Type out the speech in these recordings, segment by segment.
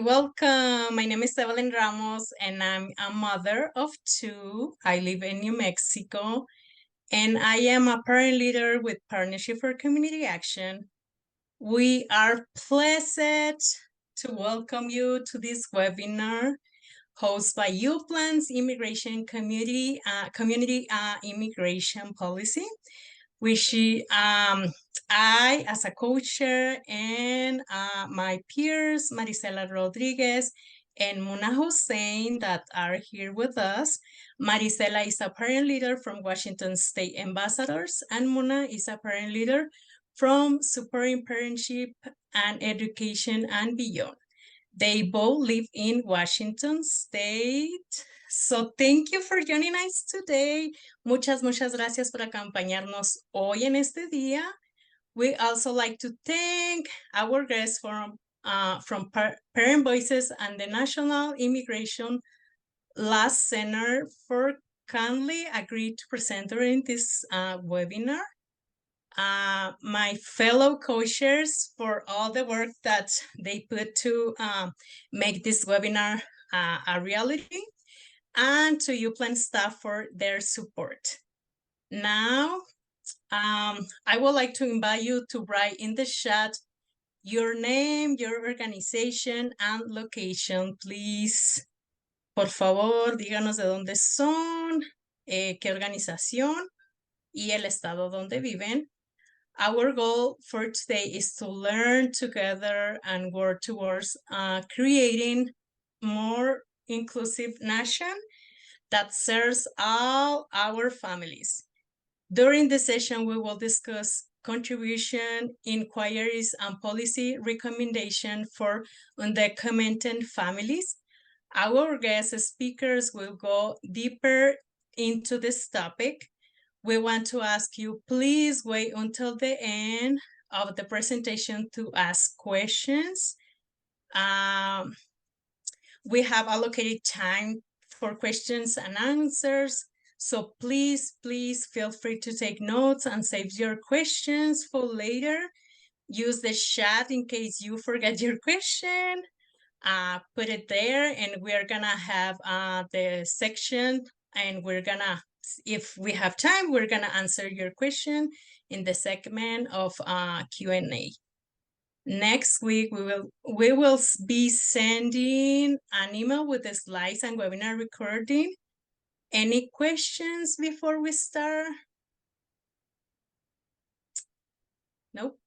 Welcome. My name is Evelyn Ramos, and I'm a mother of two. I live in New Mexico, and I am a parent leader with Partnership for Community Action. We are pleased to welcome you to this webinar hosted by UPLAN's Immigration Community Immigration Policy, which I, as a co-chair, and my peers, Marisela Rodriguez and Muna Hussein, that are here with us. Marisela is a parent leader from Washington State Ambassadors, and Muna is a parent leader from Supporting Parentship and Education and Beyond. They both live in Washington State. So thank you for joining us today. Muchas gracias por acompañarnos hoy en este día. We also like to thank our guests from Parent Voices and the National Immigration Law Center for kindly agreed to present during this webinar. My fellow co-chairs for all the work that they put to make this webinar a reality, and to UPLAN staff for their support. Now, I would like to invite you to write in the chat your name, your organization, and location, please. Por favor, díganos de dónde son, qué organización y el estado donde viven. Our goal for today is to learn together and work towards creating more inclusive nation that serves all our families. During the session, we will discuss contribution, inquiries, and policy recommendation for undocumented families. Our guest speakers will go deeper into this topic. We want to ask you, please wait until the end of the presentation to ask questions. We have allocated time for questions and answers. So please feel free to take notes and save your questions for later. Use the chat in case you forget your question. Put it there, and we're gonna have the section, and we're gonna, if we have time, we're gonna answer your question in the segment of Q&A. Next week, we will be sending an email with the slides and webinar recording. Any questions before we start? Nope.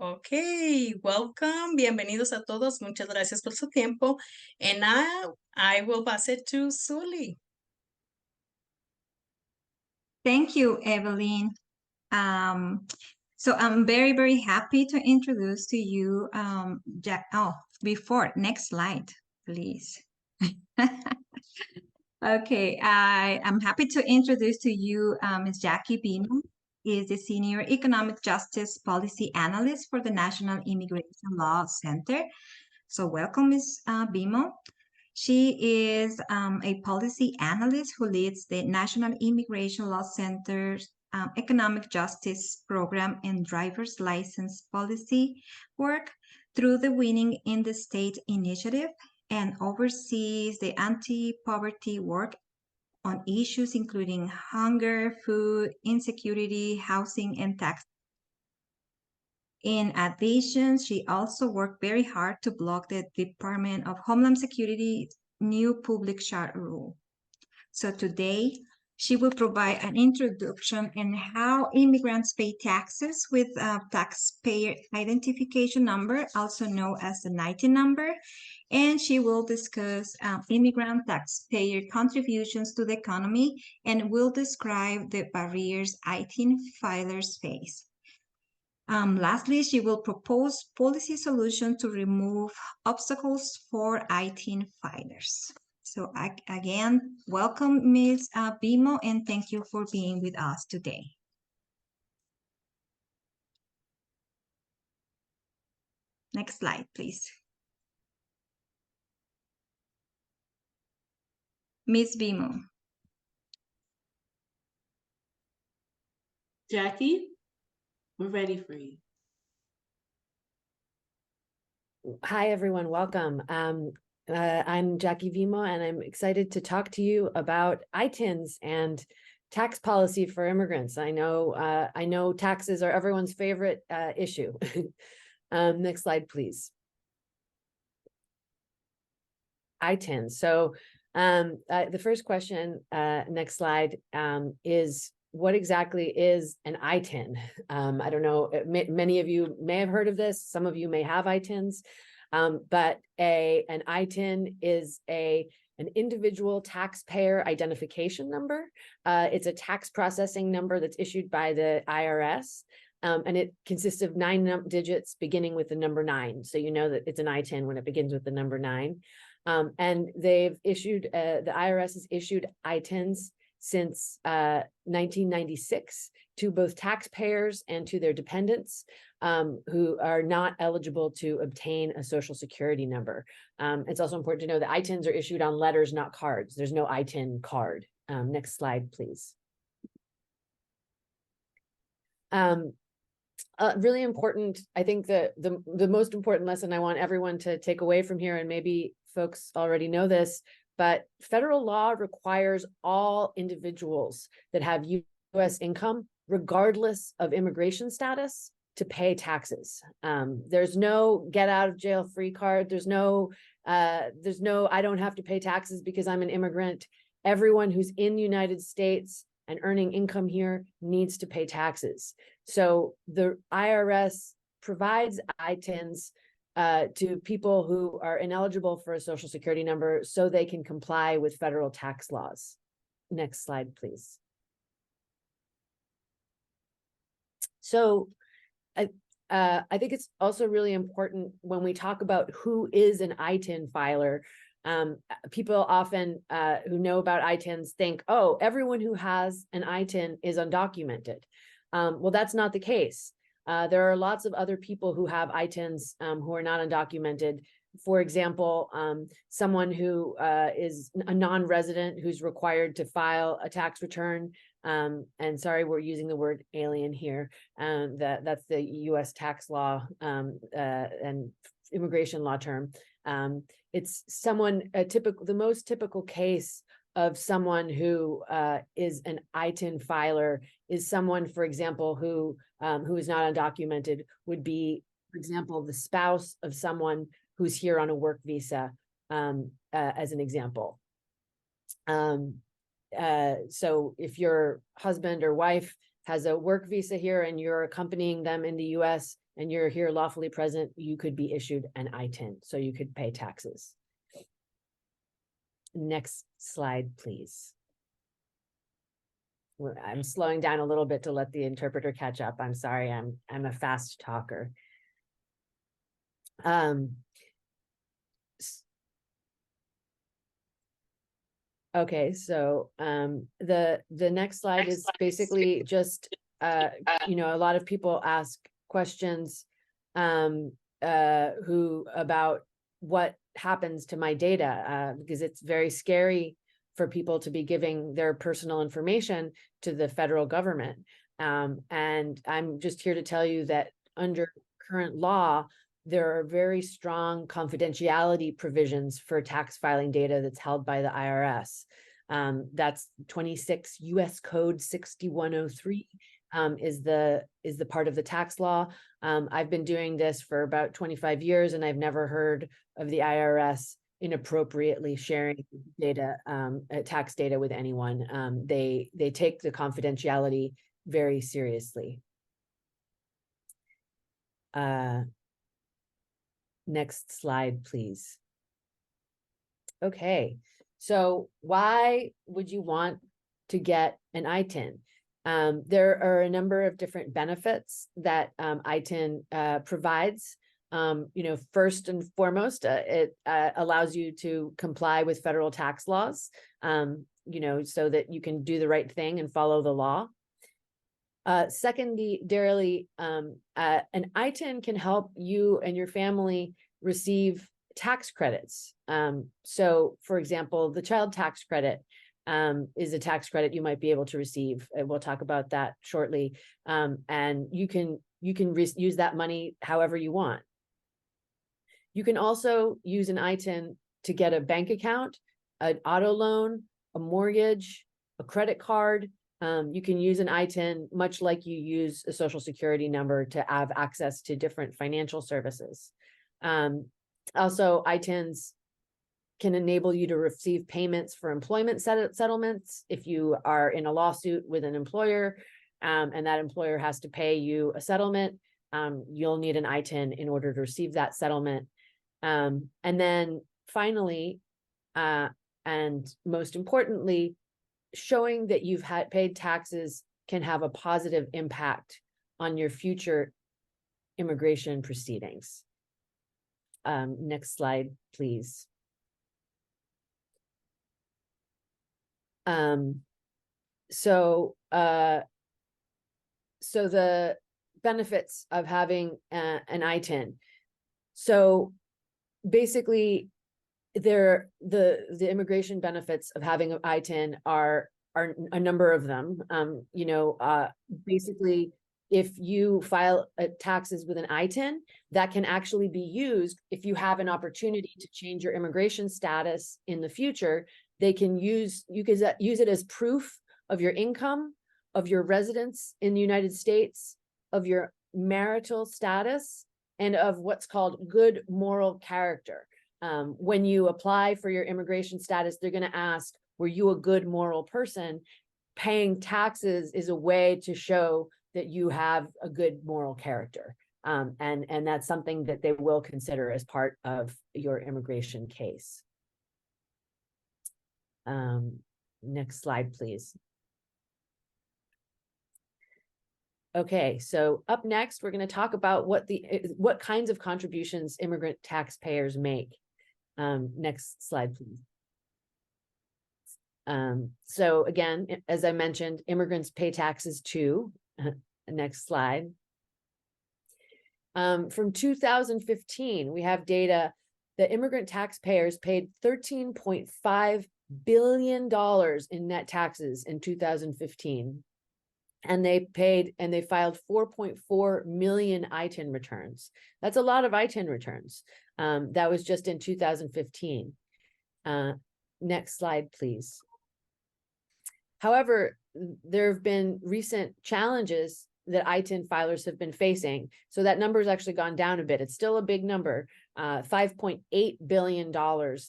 Okay, welcome. Bienvenidos a todos. Muchas gracias por su tiempo. And now I will pass it to Sully. Thank you, Evelyn. So I'm very happy to introduce to you, next slide, please. Okay, I'm happy to introduce to you Ms. Jackie Bimo, is the Senior Economic Justice Policy Analyst for the National Immigration Law Center. So welcome, Ms. Bimo. She is a policy analyst who leads the National Immigration Law Center's Economic Justice Program and Driver's License Policy work through the Winning in the State initiative, and oversees the anti-poverty work on issues including hunger, food, insecurity, housing, and tax. In addition, she also worked very hard to block the Department of Homeland Security's new public charter rule. So today, she will provide an introduction in how immigrants pay taxes with a taxpayer identification number, also known as the ITIN number, and she will discuss immigrant taxpayer contributions to the economy and will describe the barriers ITIN filers face. Lastly, she will propose policy solutions to remove obstacles for ITIN filers. So again, welcome, Ms. Bimo, and thank you for being with us today. Next slide, please. Ms. Bimo. Jackie, we're ready for you. Hi, everyone. Welcome. I'm Jackie Vimo, and I'm excited to talk to you about ITINs and tax policy for immigrants. I know taxes are everyone's favorite issue. Next slide, please. ITINs. So the first question, next slide, is what exactly is an ITIN? I don't know, many of you may have heard of this, some of you may have ITINs, but an ITIN is an individual taxpayer identification number. It's a tax processing number that's issued by the IRS, and it consists of 9 digits beginning with the number 9. So you know that it's an ITIN when it begins with the number 9. And they've issued, the IRS has issued ITINs since 1996 to both taxpayers and to their dependents who are not eligible to obtain a Social Security number. It's also important to know that ITINs are issued on letters, not cards. There's no ITIN card. Next slide, please. Really important, I think the most important lesson I want everyone to take away from here, and maybe folks already know this, but federal law requires all individuals that have U.S. income, regardless of immigration status, to pay taxes. There's no get out of jail free card. There's no I don't have to pay taxes because I'm an immigrant. Everyone who's in the United States and earning income here needs to pay taxes. So the IRS provides ITINs to people who are ineligible for a Social Security number so they can comply with federal tax laws. Next slide, please. So I think it's also really important when we talk about who is an ITIN filer. People often who know about ITINs think, oh, everyone who has an ITIN is undocumented. Well, that's not the case. There are lots of other people who have ITINs who are not undocumented. For example, someone who is a non-resident who's required to file a tax return. And sorry, we're using the word alien here. That's the U.S. tax law and immigration law term. It's someone, the most typical case of someone who is an ITIN filer is someone, for example, who is not undocumented, would be, for example, the spouse of someone who's here on a work visa, as an example. So if your husband or wife has a work visa here and you're accompanying them in the US and you're here lawfully present, you could be issued an ITIN, so you could pay taxes. Next slide, please. I'm slowing down a little bit to let the interpreter catch up. I'm sorry, I'm a fast talker. Okay, so the next slide is basically just you know, a lot of people ask questions who about what happens to my data, because it's very scary for people to be giving their personal information to the federal government. And I'm just here to tell you that under current law, there are very strong confidentiality provisions for tax filing data that's held by the IRS. That's 26 US Code 6103 is the part of the tax law. I've been doing this for about 25 years, and I've never heard of the IRS inappropriately sharing data, tax data with anyone. They take the confidentiality very seriously. Next slide, please. Okay, so why would you want to get an ITIN? There are a number of different benefits that ITIN provides. You know, first and foremost, it allows you to comply with federal tax laws, you know, so that you can do the right thing and follow the law. Secondarily, an ITIN can help you and your family receive tax credits. So, for example, the child tax credit is a tax credit you might be able to receive. And we'll talk about that shortly. And you can use that money however you want. You can also use an ITIN to get a bank account, an auto loan, a mortgage, a credit card. You can use an ITIN much like you use a social security number to have access to different financial services. Also, ITINs can enable you to receive payments for employment settlements. If you are in a lawsuit with an employer and that employer has to pay you a settlement, you'll need an ITIN in order to receive that settlement. And then finally, and most importantly, showing that you've paid taxes can have a positive impact on your future immigration proceedings. Next slide, please. So the benefits of having an ITIN. So basically, the immigration benefits of having an ITIN are a number of them. Basically, if you file taxes with an ITIN, that can actually be used if you have an opportunity to change your immigration status in the future. You can use it as proof of your income, of your residence in the United States, of your marital status, and of what's called good moral character. When you apply for your immigration status, they're going to ask, were you a good moral person? Paying taxes is a way to show that you have a good moral character. And that's something that they will consider as part of your immigration case. Next slide, please. Okay, so up next, we're going to talk about what kinds of contributions immigrant taxpayers make. Next slide, please. So again, as I mentioned, immigrants pay taxes too. Next slide. From 2015, we have data that immigrant taxpayers paid $13.5 billion in net taxes in 2015. And they filed 4.4 million ITIN returns. That's a lot of ITIN returns. That was just in 2015. Next slide, please. However, there have been recent challenges that ITIN filers have been facing. So that number has actually gone down a bit. It's still a big number. $5.8 billion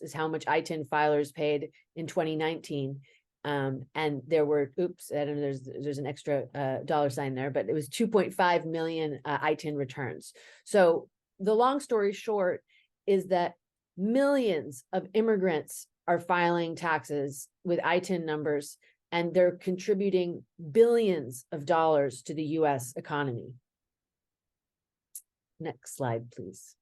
is how much ITIN filers paid in 2019. And there were, oops, I don't know, there's an extra dollar sign there, but it was 2.5 million ITIN returns. So the long story short is that millions of immigrants are filing taxes with ITIN numbers, and they're contributing billions of dollars to the US economy. Next slide, please.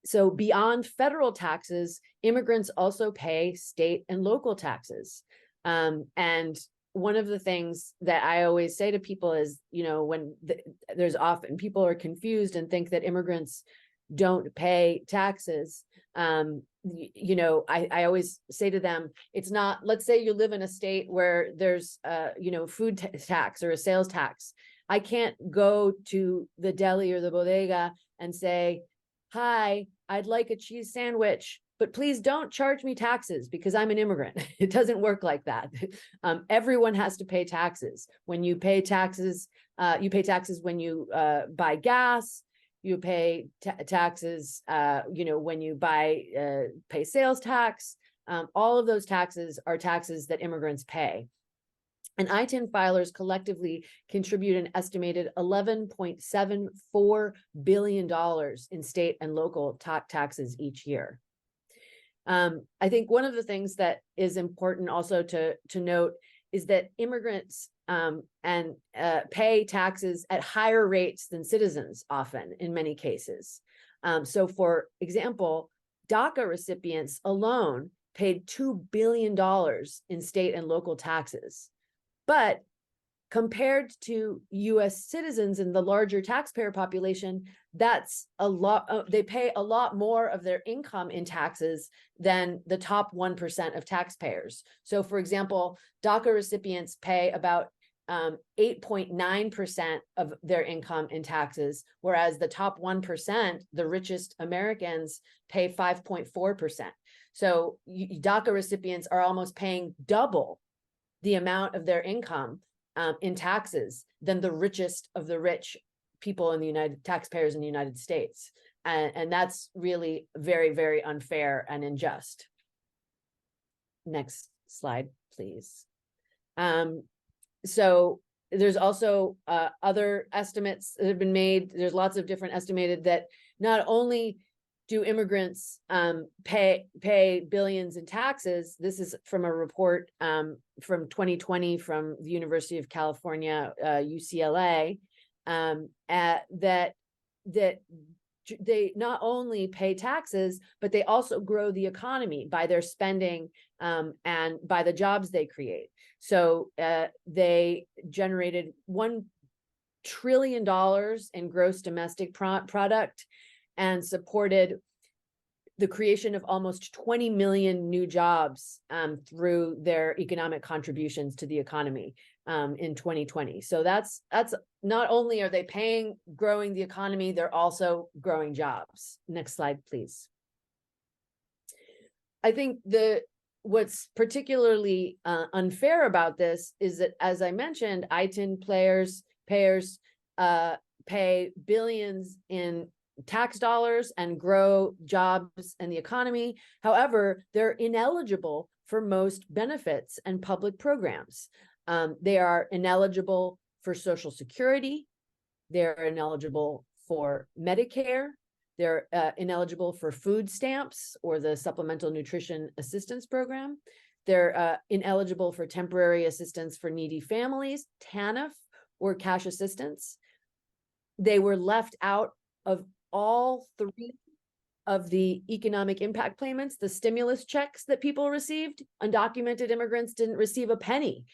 So beyond federal taxes, immigrants also pay state and local taxes. And one of the things that I always say to people is, when there's often people are confused and think that immigrants don't pay taxes. I always say to them, it's not, let's say you live in a state where there's food tax or a sales tax. I can't go to the deli or the bodega and say, hi, I'd like a cheese sandwich, but please don't charge me taxes because I'm an immigrant. It doesn't work like that. Everyone has to pay taxes. When you pay taxes, when you buy gas, you pay taxes, when you pay sales tax. All of those taxes are taxes that immigrants pay. And ITIN filers collectively contribute an estimated $11.74 billion in state and local taxes each year. I think one of the things that is important also to note is that immigrants pay taxes at higher rates than citizens often in many cases. So for example, DACA recipients alone paid $2 billion in state and local taxes. But compared to US citizens and the larger taxpayer population, that's a lot. They pay a lot more of their income in taxes than the top 1% of taxpayers. So for example, DACA recipients pay about 8.9% of their income in taxes, whereas the top 1%, the richest Americans, pay 5.4%. So DACA recipients are almost paying double the amount of their income in taxes than the richest of the rich people in the taxpayers in the United States. And that's really very, very unfair and unjust. Next slide, please. So there's also other estimates that have been made. There's lots of different estimated that not only do immigrants pay billions in taxes. This is from a report from 2020 from the University of California, UCLA, that they not only pay taxes, but they also grow the economy by their spending and by the jobs they create. So they generated $1 trillion in gross domestic product and supported the creation of almost 20 million new jobs through their economic contributions to the economy in 2020. So that's not only are they paying, growing the economy, they're also growing jobs. Next slide, please. I think what's particularly unfair about this is that, as I mentioned, ITIN payers pay billions in tax dollars and grow jobs and the economy. However, they're ineligible for most benefits and public programs. They are ineligible for Social Security. They're ineligible for Medicare. They're ineligible for food stamps or the Supplemental Nutrition Assistance Program. They're ineligible for temporary assistance for needy families, TANF, or cash assistance. They were left out of all three of the economic impact payments, the stimulus checks that people received. Undocumented immigrants didn't receive a penny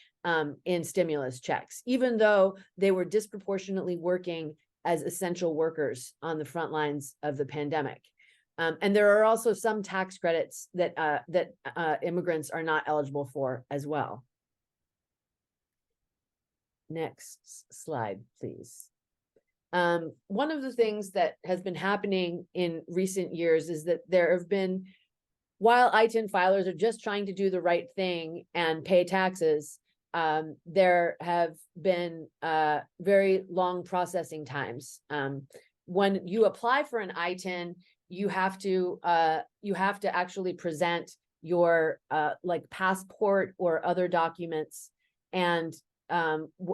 in stimulus checks, even though they were disproportionately working as essential workers on the front lines of the pandemic. And there are also some tax credits that immigrants are not eligible for as well. Next slide, please. One of the things that has been happening in recent years is that there have been, while ITIN filers are just trying to do the right thing and pay taxes, there have been very long processing times. When you apply for an ITIN, you have to actually present your like passport or other documents, and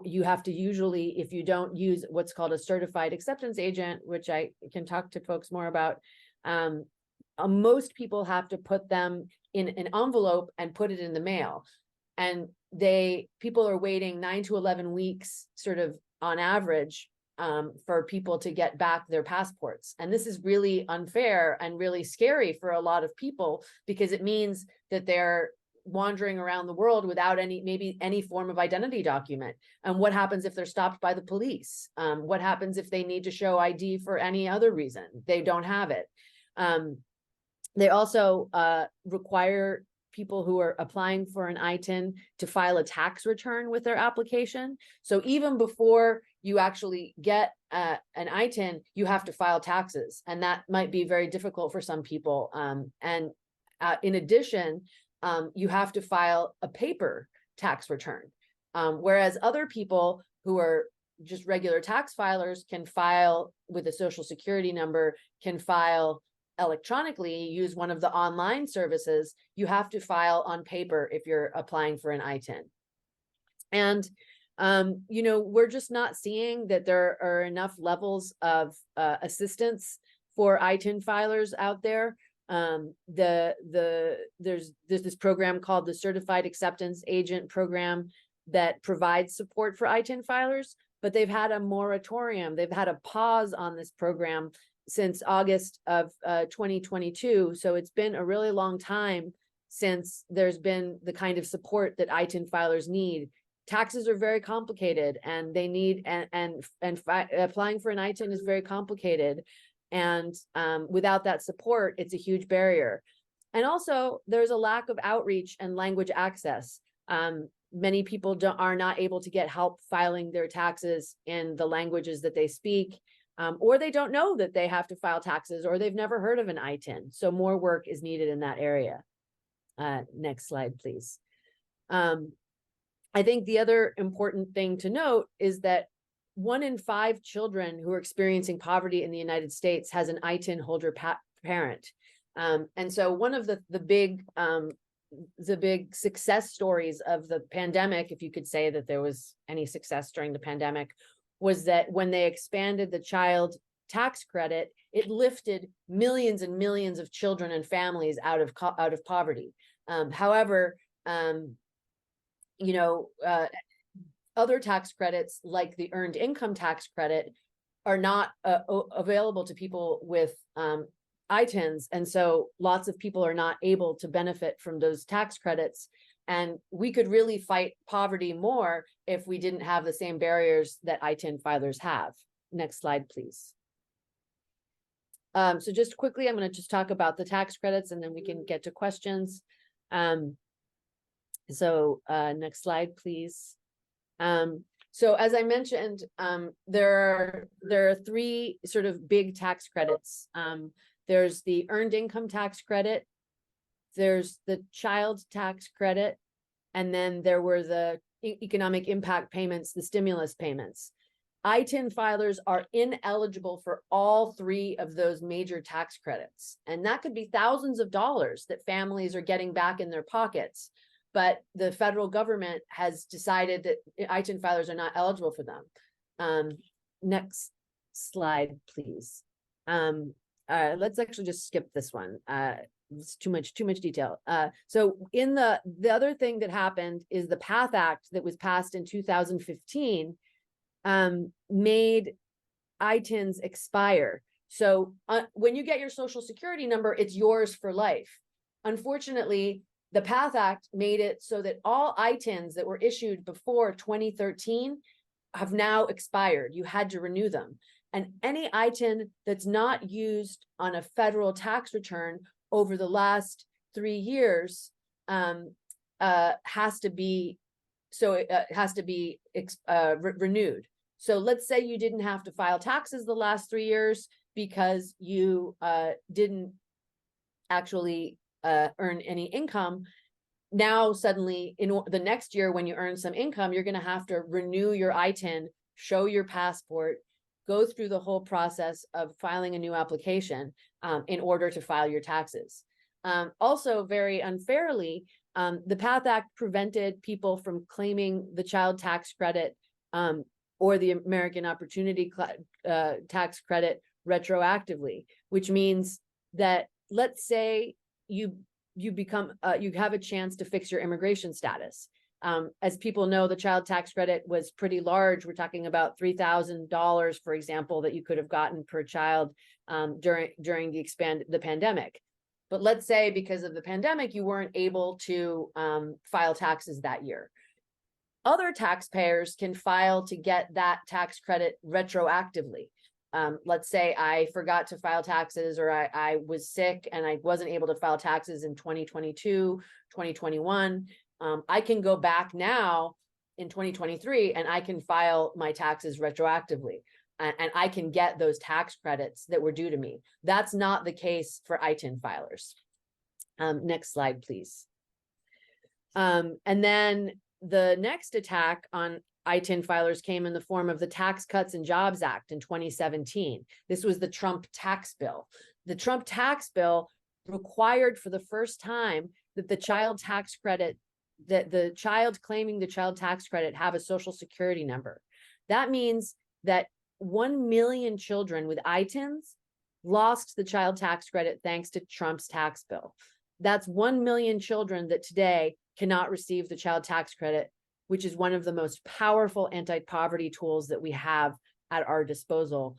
you have to usually, if you don't use what's called a certified acceptance agent, which I can talk to folks more about, most people have to put them in an envelope and put it in the mail. And people are waiting 9 to 11 weeks, sort of on average, for people to get back their passports. And this is really unfair and really scary for a lot of people, because it means that they're wandering around the world without maybe any form of identity document. And what happens if they're stopped by the police? What happens if they need to show ID for any other reason? They don't have it. They also require people who are applying for an ITIN to file a tax return with their application. So even before you actually get an ITIN, you have to file taxes, and that might be very difficult for some people. And in addition, you have to file a paper tax return, whereas other people who are just regular tax filers can file with a Social Security number, can file electronically, use one of the online services. You have to file on paper if you're applying for an ITIN. And we're just not seeing that there are enough levels of assistance for ITIN filers out there. There's this program called the Certified Acceptance Agent Program that provides support for ITIN filers, but they've had a moratorium. They've had a pause on this program since August of 2022. So it's been a really long time since there's been the kind of support that ITIN filers need. Taxes are very complicated, and they need, and applying for an ITIN is very complicated. And without that support, it's a huge barrier. And also, there's a lack of outreach and language access. Many people are not able to get help filing their taxes in the languages that they speak, or they don't know that they have to file taxes, or they've never heard of an ITIN. So more work is needed in that area. Next slide, please. I think the other important thing to note is that 1 in 5 children who are experiencing poverty in the United States has an ITIN holder parent. And so one of the big success stories of the pandemic, if you could say that there was any success during the pandemic, was that when they expanded the child tax credit, it lifted millions and millions of children and families out of poverty. However, other tax credits like the earned income tax credit are not available to people with ITINs. And so lots of people are not able to benefit from those tax credits. And we could really fight poverty more if we didn't have the same barriers that ITIN filers have. Next slide, please. So just quickly, I'm going to just talk about the tax credits and then we can get to questions. Next slide, please. So as I mentioned, there are 3 sort of big tax credits. There's the earned income tax credit, there's the child tax credit, and then there were the economic impact payments, the stimulus payments. ITIN filers are ineligible for all 3 of those major tax credits. And that could be thousands of dollars that families are getting back in their pockets. But the federal government has decided that ITIN filers are not eligible for them. Next slide, please. Let's actually just skip this one. It's too much detail. So in the other thing that happened is the PATH Act that was passed in 2015 made ITINs expire. So when you get your Social Security number, it's yours for life. Unfortunately, the PATH Act made it so that all ITINs that were issued before 2013 have now expired. You had to renew them. And any ITIN that's not used on a federal tax return over the last 3 years has to be renewed. So let's say you didn't have to file taxes the last 3 years because you didn't actually earn any income. Now suddenly in the next year when you earn some income, you're going to have to renew your ITIN, show your passport, go through the whole process of filing a new application in order to file your taxes. Also very unfairly, the PATH Act prevented people from claiming the child tax credit or the American Opportunity Tax Credit retroactively, which means that let's say you have a chance to fix your immigration status. As people know, the child tax credit was pretty large. We're talking about $3,000, for example, that you could have gotten per child during the pandemic. But let's say because of the pandemic, you weren't able to file taxes that year. Other taxpayers can file to get that tax credit retroactively. Let's say I forgot to file taxes, or I was sick and I wasn't able to file taxes in 2022, 2021. I can go back now in 2023 and I can file my taxes retroactively and I can get those tax credits that were due to me. That's not the case for ITIN filers. Next slide, please. And then the next attack on ITIN filers came in the form of the Tax Cuts and Jobs Act in 2017. This was the Trump tax bill. The Trump tax bill required for the first time that the child tax credit, that the child claiming the child tax credit have a Social Security number. That means that 1 million children with ITINs lost the child tax credit thanks to Trump's tax bill. That's 1 million children that today cannot receive the child tax credit, which is one of the most powerful anti-poverty tools that we have at our disposal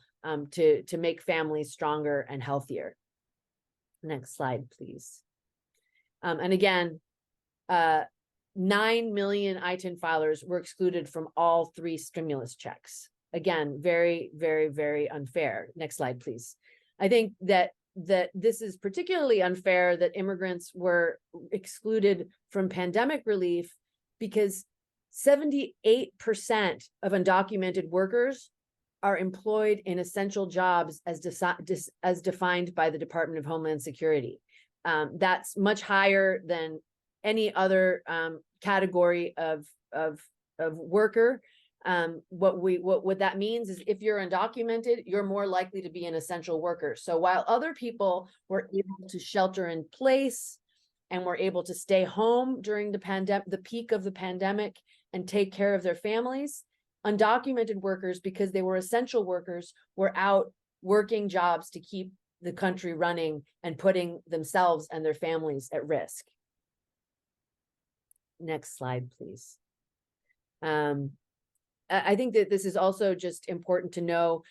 to make families stronger and healthier. Next slide, please. And again, 9 million ITIN filers were excluded from all 3 stimulus checks. Again, very, very, very unfair. Next slide, please. I think that this is particularly unfair that immigrants were excluded from pandemic relief because 78% of undocumented workers are employed in essential jobs as defined by the Department of Homeland Security. That's much higher than any other category of worker. What that means is if you're undocumented, you're more likely to be an essential worker. So while other people were able to shelter in place and were able to stay home during the peak of the pandemic and take care of their families, undocumented workers, because they were essential workers, were out working jobs to keep the country running and putting themselves and their families at risk. Next slide, please. I think that this is also just important to know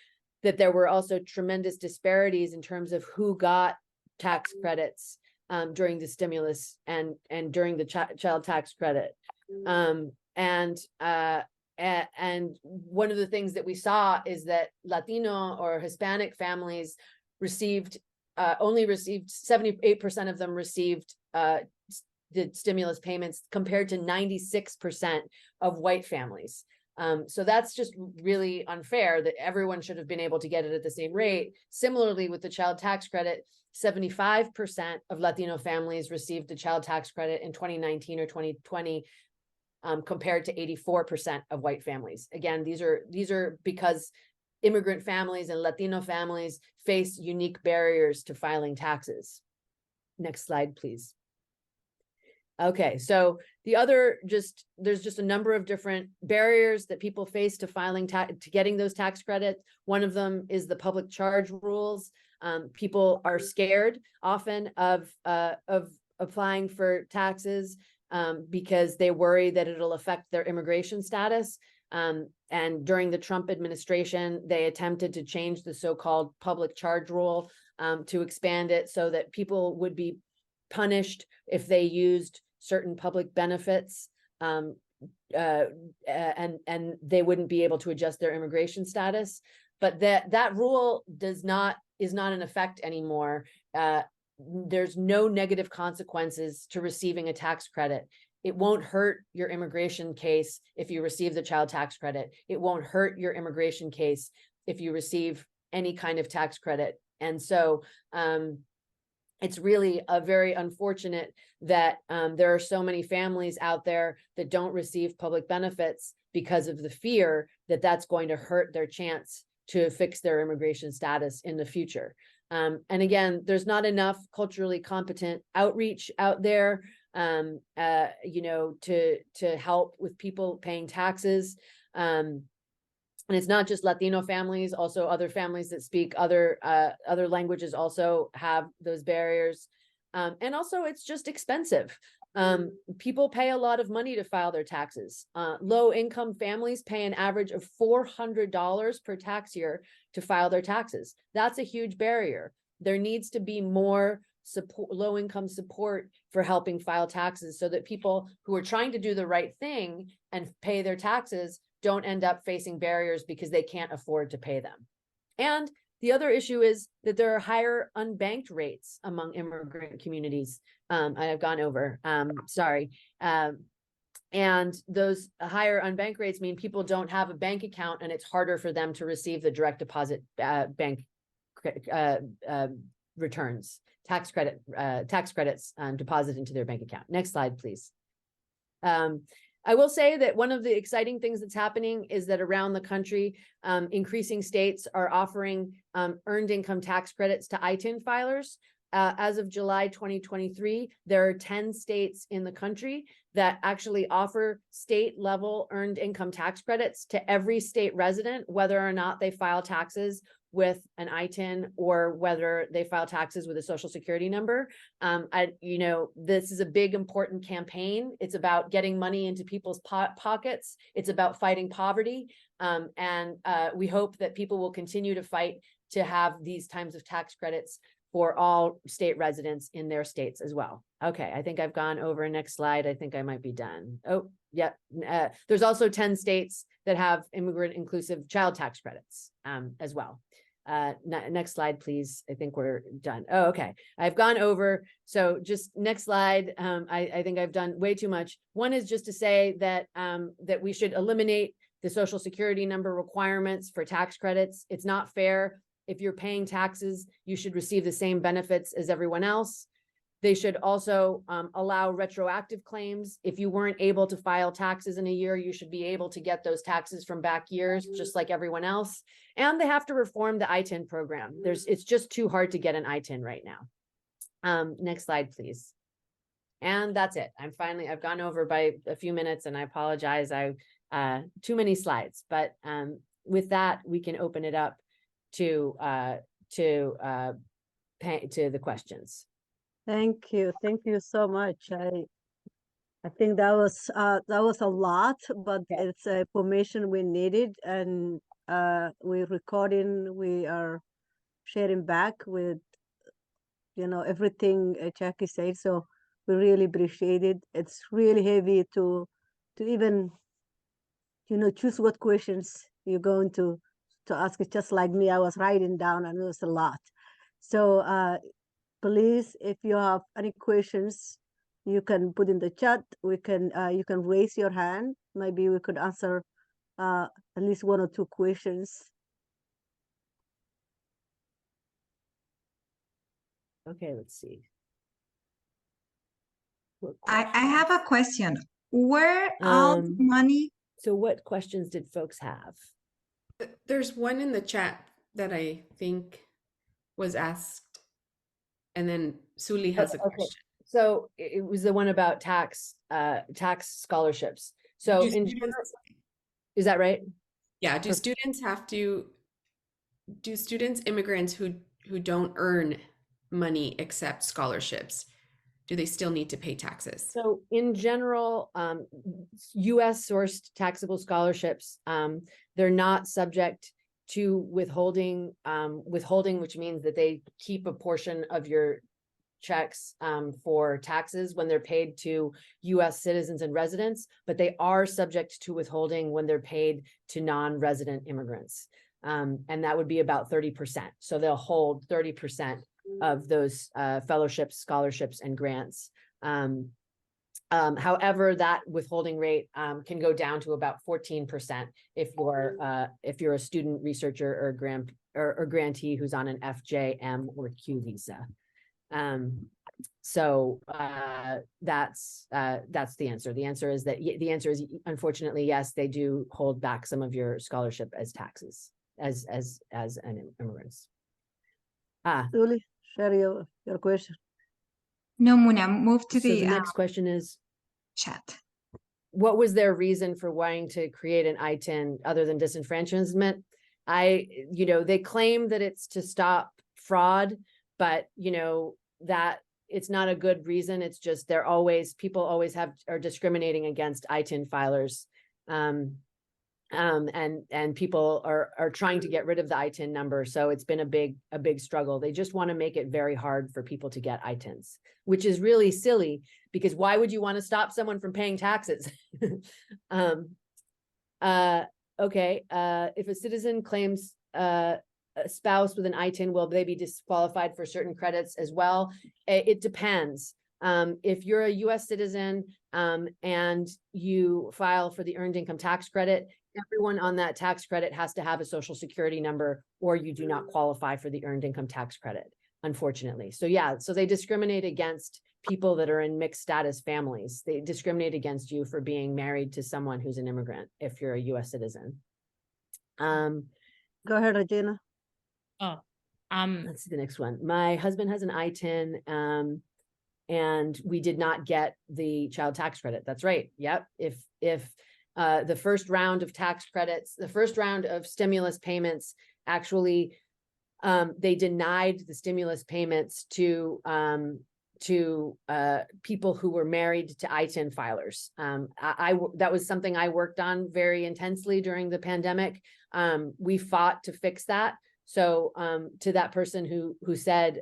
that there were also tremendous disparities in terms of who got tax credits during the stimulus and during the child tax credit. And one of the things that we saw is that Latino or Hispanic families only received 78% of them received the stimulus payments compared to 96% of white families. So that's just really unfair that everyone should have been able to get it at the same rate. Similarly, with the child tax credit, 75% of Latino families received the child tax credit in 2019 or 2020, compared to 84% of white families. Again, these are because immigrant families and Latino families face unique barriers to filing taxes. Next slide, please. Okay, so there's just a number of different barriers that people face to filing to getting those tax credits. One of them is the public charge rules. People are scared often of applying for taxes because they worry that it'll affect their immigration status. And during the Trump administration, they attempted to change the so-called public charge rule to expand it so that people would be punished if they used certain public benefits, and they wouldn't be able to adjust their immigration status. But that rule is not in effect anymore. There's no negative consequences to receiving a tax credit. It won't hurt your immigration case if you receive the child tax credit. It won't hurt your immigration case if you receive any kind of tax credit. And so it's really very unfortunate that there are so many families out there that don't receive public benefits because of the fear that that's going to hurt their chance to fix their immigration status in the future. And again, there's not enough culturally competent outreach out there, you know, to help with people paying taxes. And it's not just Latino families, also other families that speak other languages also have those barriers. And also it's just expensive. People pay a lot of money to file their taxes. Low income families pay an average of $400 per tax year to file their taxes. That's a huge barrier. There needs to be more support, low income support for helping file taxes so that people who are trying to do the right thing and pay their taxes don't end up facing barriers because they can't afford to pay them. And the other issue is that there are higher unbanked rates among immigrant communities. I've gone over, sorry. And those higher unbanked rates mean people don't have a bank account and it's harder for them to receive the direct deposit bank returns, tax credits deposited into their bank account. Next slide, please. I will say that one of the exciting things that's happening is that around the country, increasing states are offering earned income tax credits to ITIN filers. As of July 2023, there are 10 states in the country that actually offer state level earned income tax credits to every state resident, whether or not they file taxes with an ITIN or whether they file taxes with a social security number. You know, this is a big, important campaign. It's about getting money into people's pockets. It's about fighting poverty. And we hope that people will continue to fight to have these types of tax credits for all state residents in their states as well. Okay, I think I've gone over. Next slide. I think I might be done. Oh, yeah. There's also 10 states that have immigrant inclusive child tax credits as well. next slide, please. I think we're done. Oh, okay. I've gone over. So just next slide. I think I've done way too much. One is just to say that that we should eliminate the Social Security number requirements for tax credits. It's not fair. If you're paying taxes, you should receive the same benefits as everyone else. They should also allow retroactive claims. If you weren't able to file taxes in a year, you should be able to get those taxes from back years, just like everyone else. And they have to reform the ITIN program. It's just too hard to get an ITIN right now. Next slide, please. And that's it. I've gone over by a few minutes, and I apologize. Too many slides, but with that, we can open it up to the questions. Thank you so much. I think that was a lot, but it's information we needed, and we're recording. We are sharing back with everything Jackie said. So we really appreciate it. It's really heavy to even choose what questions you're going to ask. It's just like me. I was writing down, and it was a lot. So please, if you have any questions, you can put in the chat. You can raise your hand. Maybe we could answer at least one or two questions. Okay, let's see. I have a question. Where all the money? So what questions did folks have? There's one in the chat that I think was asked. And then Suli has a question. So it was the one about tax scholarships. So is that right? Yeah. Do students, immigrants who don't earn money accept scholarships? Do they still need to pay taxes? So in general, US sourced taxable scholarships, they're not subject to withholding, which means that they keep a portion of your checks for taxes when they're paid to US citizens and residents, but they are subject to withholding when they're paid to non-resident immigrants. And that would be about 30%. So they'll hold 30% of those fellowships, scholarships, and grants. However, that withholding rate can go down to about 14% if you're a student, researcher, or grantee who's on an FJ, M, or Q visa. So that's the answer. The answer is unfortunately yes, they do hold back some of your scholarship as taxes as an immigrant. Julie, share your question. No, Muna, move to the next question is chat. What was their reason for wanting to create an ITIN other than disenfranchisement? They claim that it's to stop fraud, but that it's not a good reason. It's just people always are discriminating against ITIN filers. And people are trying to get rid of the ITIN number. So it's been a big struggle. They just want to make it very hard for people to get ITINs, which is really silly, because why would you want to stop someone from paying taxes? Okay. If a citizen claims a spouse with an ITIN, will they be disqualified for certain credits as well? It depends. If you're a US citizen and you file for the earned income tax credit, everyone on that tax credit has to have a Social Security number, or you do not qualify for the earned income tax credit, unfortunately. So yeah, so they discriminate against people that are in mixed status families. They discriminate against you for being married to someone who's an immigrant if you're a US citizen. Go ahead, Regina. Let's see the next one. My husband has an ITIN, and we did not get the child tax credit. That's right. Yep. If the first round of tax credits, the first round of stimulus payments, actually, they denied the stimulus payments to people who were married to ITIN filers. That was something I worked on very intensely during the pandemic. We fought to fix that. So to that person who said,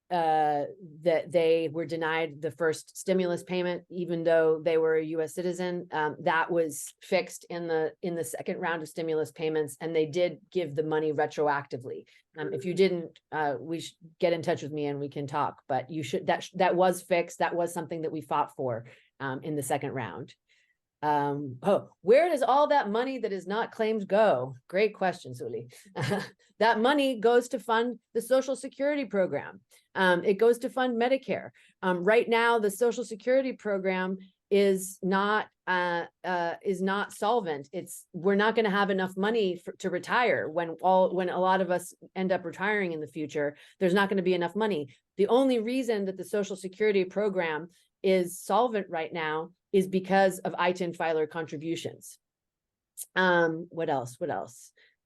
that they were denied the first stimulus payment, even though they were a U.S. citizen. That was fixed in the second round of stimulus payments, and they did give the money retroactively. If you didn't, we should get in touch with me and we can talk. But you should, that was fixed. That was something that we fought for in the second round. Where does all that money that is not claimed go? Great question, Suli. That money goes to fund the Social Security program. It goes to fund Medicare. Right now, the Social Security program is not solvent. We're not going to have enough money to retire when a lot of us end up retiring in the future. There's not going to be enough money. The only reason that the Social Security program is solvent right now is because of ITIN filer contributions. What else?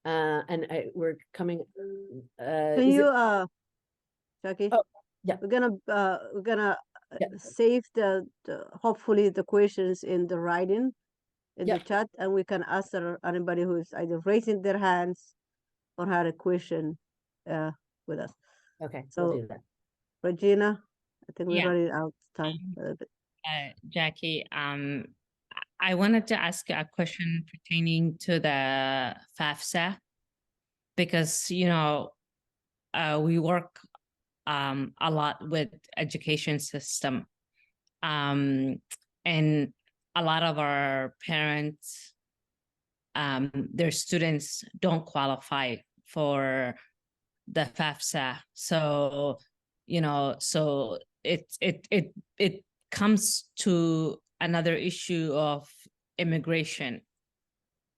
We're coming. Can you, Jackie? Oh, yeah. We're gonna save hopefully the questions in the writing in the chat, and we can answer anybody who is either raising their hands or had a question with us. Okay, so we'll do that. Regina, I think we're running out of time a little bit. Jackie, I wanted to ask a question pertaining to the FAFSA, because, you know, we work a lot with education system. And a lot of our parents, their students don't qualify for the FAFSA. So, you know, so it comes to another issue of immigration,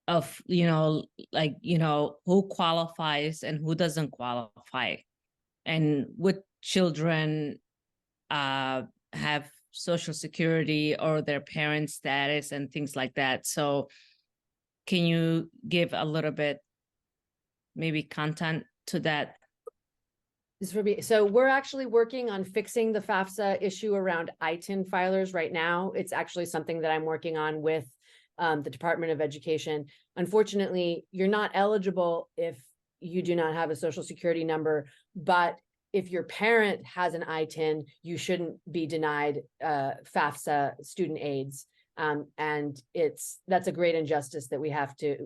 of, you know, like, you know, who qualifies and who doesn't qualify, and what children have Social Security or their parents' status and things like that. So can you give a little bit maybe content to that? So we're actually working on fixing the FAFSA issue around ITIN filers right now. It's actually something that I'm working on with the Department of Education. Unfortunately, you're not eligible if you do not have a Social Security number, but if your parent has an ITIN, you shouldn't be denied FAFSA student aids. And that's a great injustice that we have to,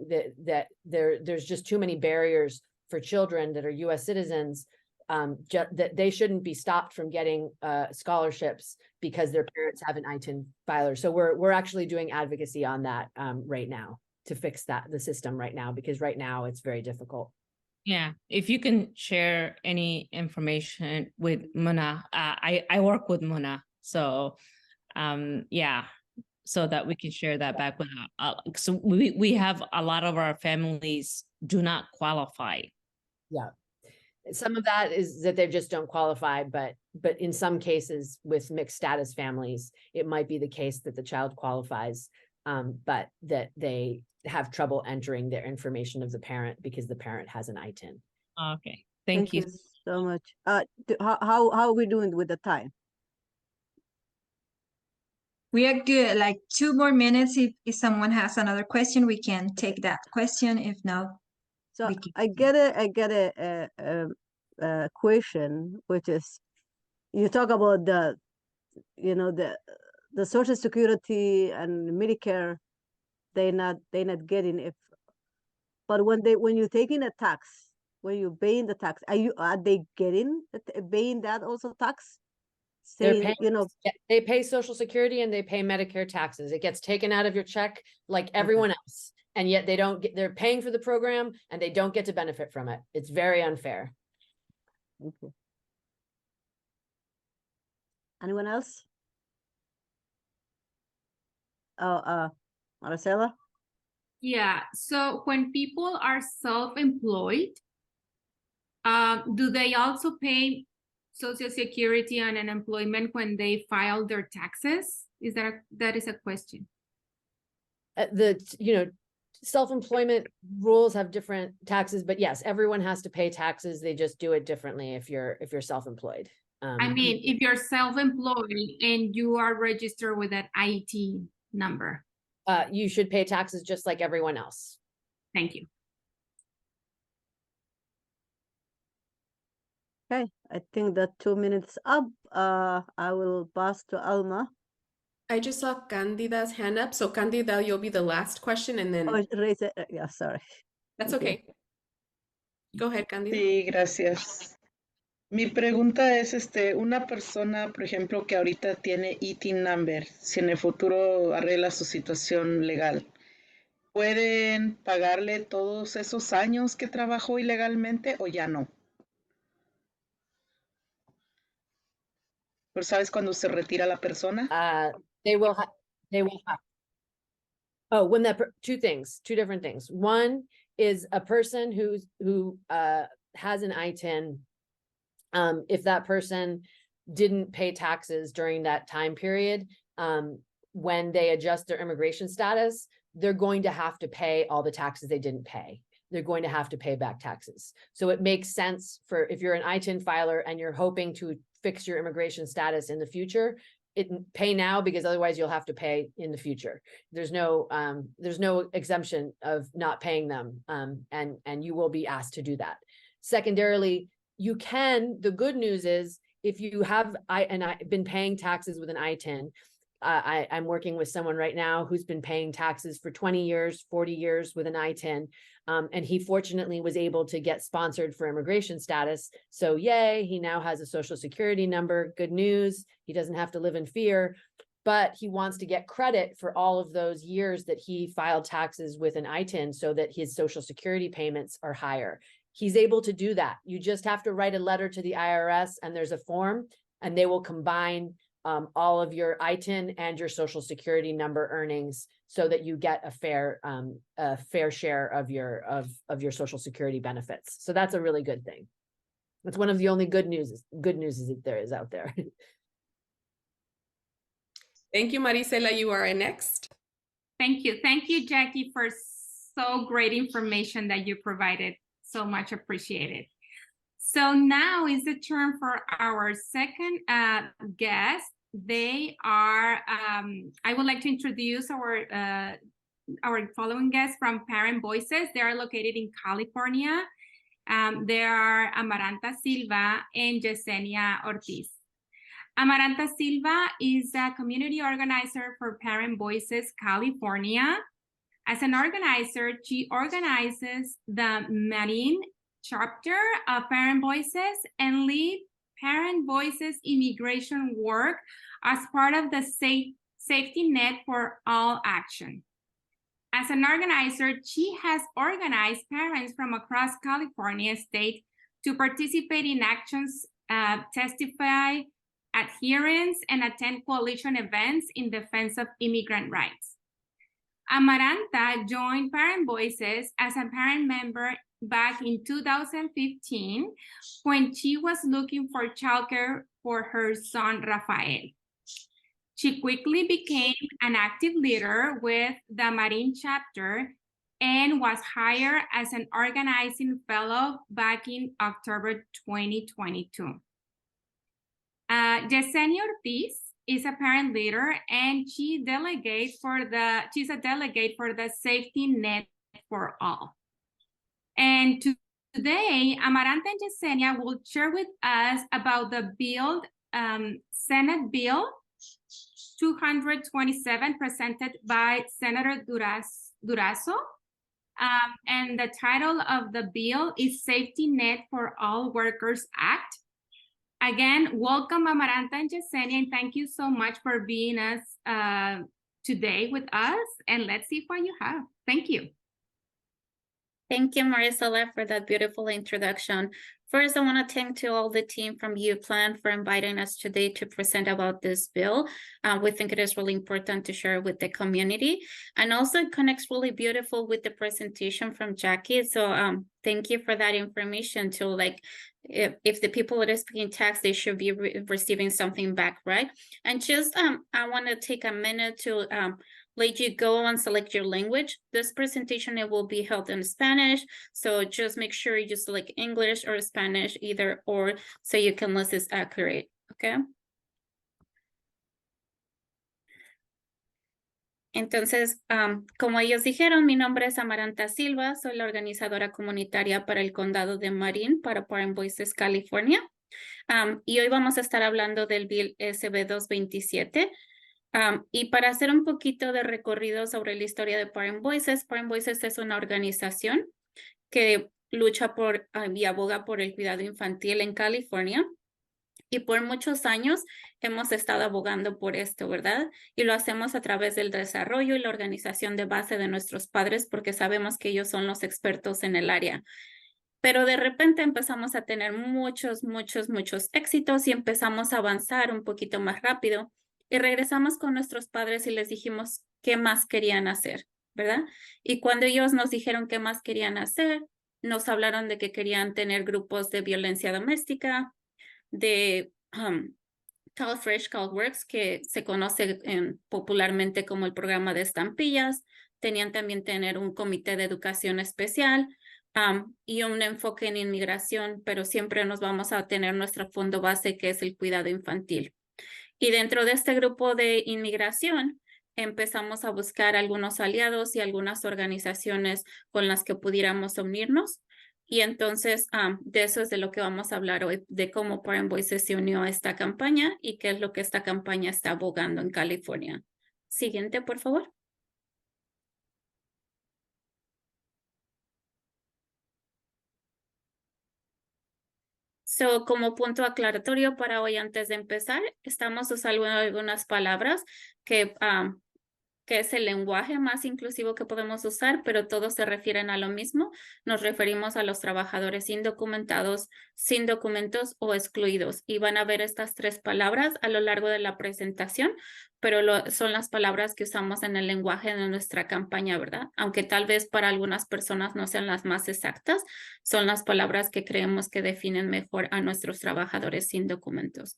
there's just too many barriers for children that are US citizens, that they shouldn't be stopped from getting scholarships because their parents have an ITIN filer. So we're actually doing advocacy on that right now to fix the system right now, because right now it's very difficult. Yeah, if you can share any information with Muna. I work with Muna, so yeah, so that we can share that back with her. So we have a lot of our families do not qualify. Yeah, some of that is that they just don't qualify, but in some cases with mixed status families, it might be the case that the child qualifies, but that they have trouble entering their information of the parent because the parent has an ITIN. Okay, thank you so much. How are we doing with the time? We are good. Like 2 more minutes. If someone has another question, we can take that question. If not, so I get a question, which is, you talk about the Social Security and Medicare, they're not getting it. But when you're taking a tax, when you're paying the tax, are they getting paying that also tax? Saying, they pay Social Security and they pay Medicare taxes. It gets taken out of your check like everyone else, and yet they're paying for the program and they don't get to benefit from it. It's very unfair. Okay. Anyone else? Maricela? Yeah, so when people are self-employed, do they also pay Social Security and unemployment when they file their taxes? That is a question. Self-employment rules have different taxes, but yes, everyone has to pay taxes. They just do it differently if you're self-employed. I mean, if you're self-employed and you are registered with that ITIN number, you should pay taxes just like everyone else. Thank you. Okay, I think that 2 minutes up. I will pass to Alma. I just saw Candida's hand up. So Candida, you'll be the last question and then Oh, raise it. Yeah, sorry. that's Thank you. okay. Go ahead, Candida. Sí, gracias. Mi pregunta es, una persona, por ejemplo, que ahorita tiene ITIN number, si en el futuro arregla su situación legal, ¿pueden pagarle todos esos años que trabajó ilegalmente o ya no? ¿Pero sabes cuando se retira la persona? They will have. Oh, when two different things. One is a person who has an ITIN. If that person didn't pay taxes during that time period, when they adjust their immigration status, they're going to have to pay all the taxes they didn't pay. They're going to have to pay back taxes. So it makes sense for if you're an ITIN filer and you're hoping to fix your immigration status in the future, pay now, because otherwise you'll have to pay in the future. There's no exemption of not paying them, and you will be asked to do that. Secondarily, the good news is if you have I've been paying taxes with an ITIN. I'm working with someone right now who's been paying taxes for 20 years, 40 years with an ITIN. And he fortunately was able to get sponsored for immigration status. So yay, he now has a social security number. Good news. He doesn't have to live in fear, but he wants to get credit for all of those years that he filed taxes with an ITIN so that his social security payments are higher. He's able to do that. You just have to write a letter to the IRS and there's a form and they will combine all of your ITIN and your social security number earnings so that you get a fair share of your social security benefits. So that's a really good thing. That's one of the only good news that there is out there. Thank you, Marisela. You are next. Thank you. Thank you, Jackie, for so great information that you provided. So much appreciated. So now is the turn for our second guest. They are, I would like to introduce our following guests from Parent Voices. They are located in California. They are Amaranta Silva and Yesenia Ortiz. Amaranta Silva is a community organizer for Parent Voices California. As an organizer, she organizes the Marin chapter of Parent Voices and leads Parent Voices immigration work as part of the Safety Net for All action. As an organizer, she has organized parents from across California state to participate in actions, testify, adherence, and attend coalition events in defense of immigrant rights. Amaranta joined Parent Voices as a parent member back in 2015 when she was looking for childcare for her son, Rafael. She quickly became an active leader with the Marin chapter and was hired as an organizing fellow back in October 2022. Yesenia Ortiz is a parent leader and she's a delegate for the Safety Net for All. And today, Amaranta and Yesenia will share with us about the bill, Senate Bill 227 presented by Senator Durazo. And the title of the bill is Safety Net for All Workers Act. Again, welcome Amaranta and Yesenia, and thank you so much for being us today with us. And let's see what you have. Thank you. Thank you, Marisela, for that beautiful introduction. First, I want to thank to all the team from UPLAN for inviting us today to present about this bill. We think it is really important to share with the community, and also it connects really beautiful with the presentation from Jackie. So thank you for that information too. Like if the people that are paying tax, they should be receiving something back, right? And just I want to take a minute to let you go and select your language. This presentation, it will be held in Spanish. So just make sure you select English or Spanish, either or, so you can list this accurate, okay? Entonces, como ellos dijeron, mi nombre es Amaranta Silva, soy la organizadora comunitaria para el condado de Marin, para Parent Voices, California. Y hoy vamos a estar hablando del Bill SB 227. Y para hacer un poquito de recorrido sobre la historia de Parent Voices es una organización que lucha por y aboga por el cuidado infantil en California. Y por muchos años hemos estado abogando por esto, ¿verdad? Y lo hacemos a través del desarrollo y la organización de base de nuestros padres porque sabemos que ellos son los expertos en el área. Pero de repente empezamos a tener muchos éxitos y empezamos a avanzar un poquito más rápido. Y regresamos con nuestros padres y les dijimos qué más querían hacer, ¿verdad? Y cuando ellos nos dijeron qué más querían hacer, nos hablaron de que querían tener grupos de violencia doméstica, de Cal Fresh, Cal Works, que se conoce popularmente como el programa de estampillas. Tenían también tener un comité de educación especial y un enfoque en inmigración, pero siempre nos vamos a tener nuestro fondo base, que es el cuidado infantil. Y dentro de este grupo de inmigración, empezamos a buscar algunos aliados y algunas organizaciones con las que pudiéramos unirnos. Y entonces, de eso es de lo que vamos a hablar hoy, de cómo Parent Voices se unió a esta campaña y qué es lo que esta campaña está abogando en California. Siguiente, por favor. Como punto aclaratorio para hoy, antes de empezar, estamos usando algunas palabras que es el lenguaje más inclusivo que podemos usar, pero todos se refieren a lo mismo. Nos referimos a los trabajadores indocumentados, sin documentos o excluidos. Y van a ver estas tres palabras a lo largo de la presentación, pero son las palabras que usamos en el lenguaje de nuestra campaña, ¿verdad? Aunque tal vez para algunas personas no sean las más exactas, son las palabras que creemos que definen mejor a nuestros trabajadores sin documentos.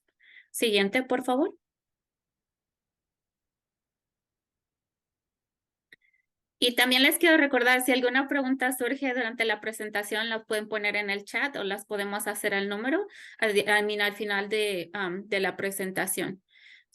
Siguiente, por favor. Y también les quiero recordar, si alguna pregunta surge durante la presentación, la pueden poner en el chat o las podemos hacer al número al final de la presentación.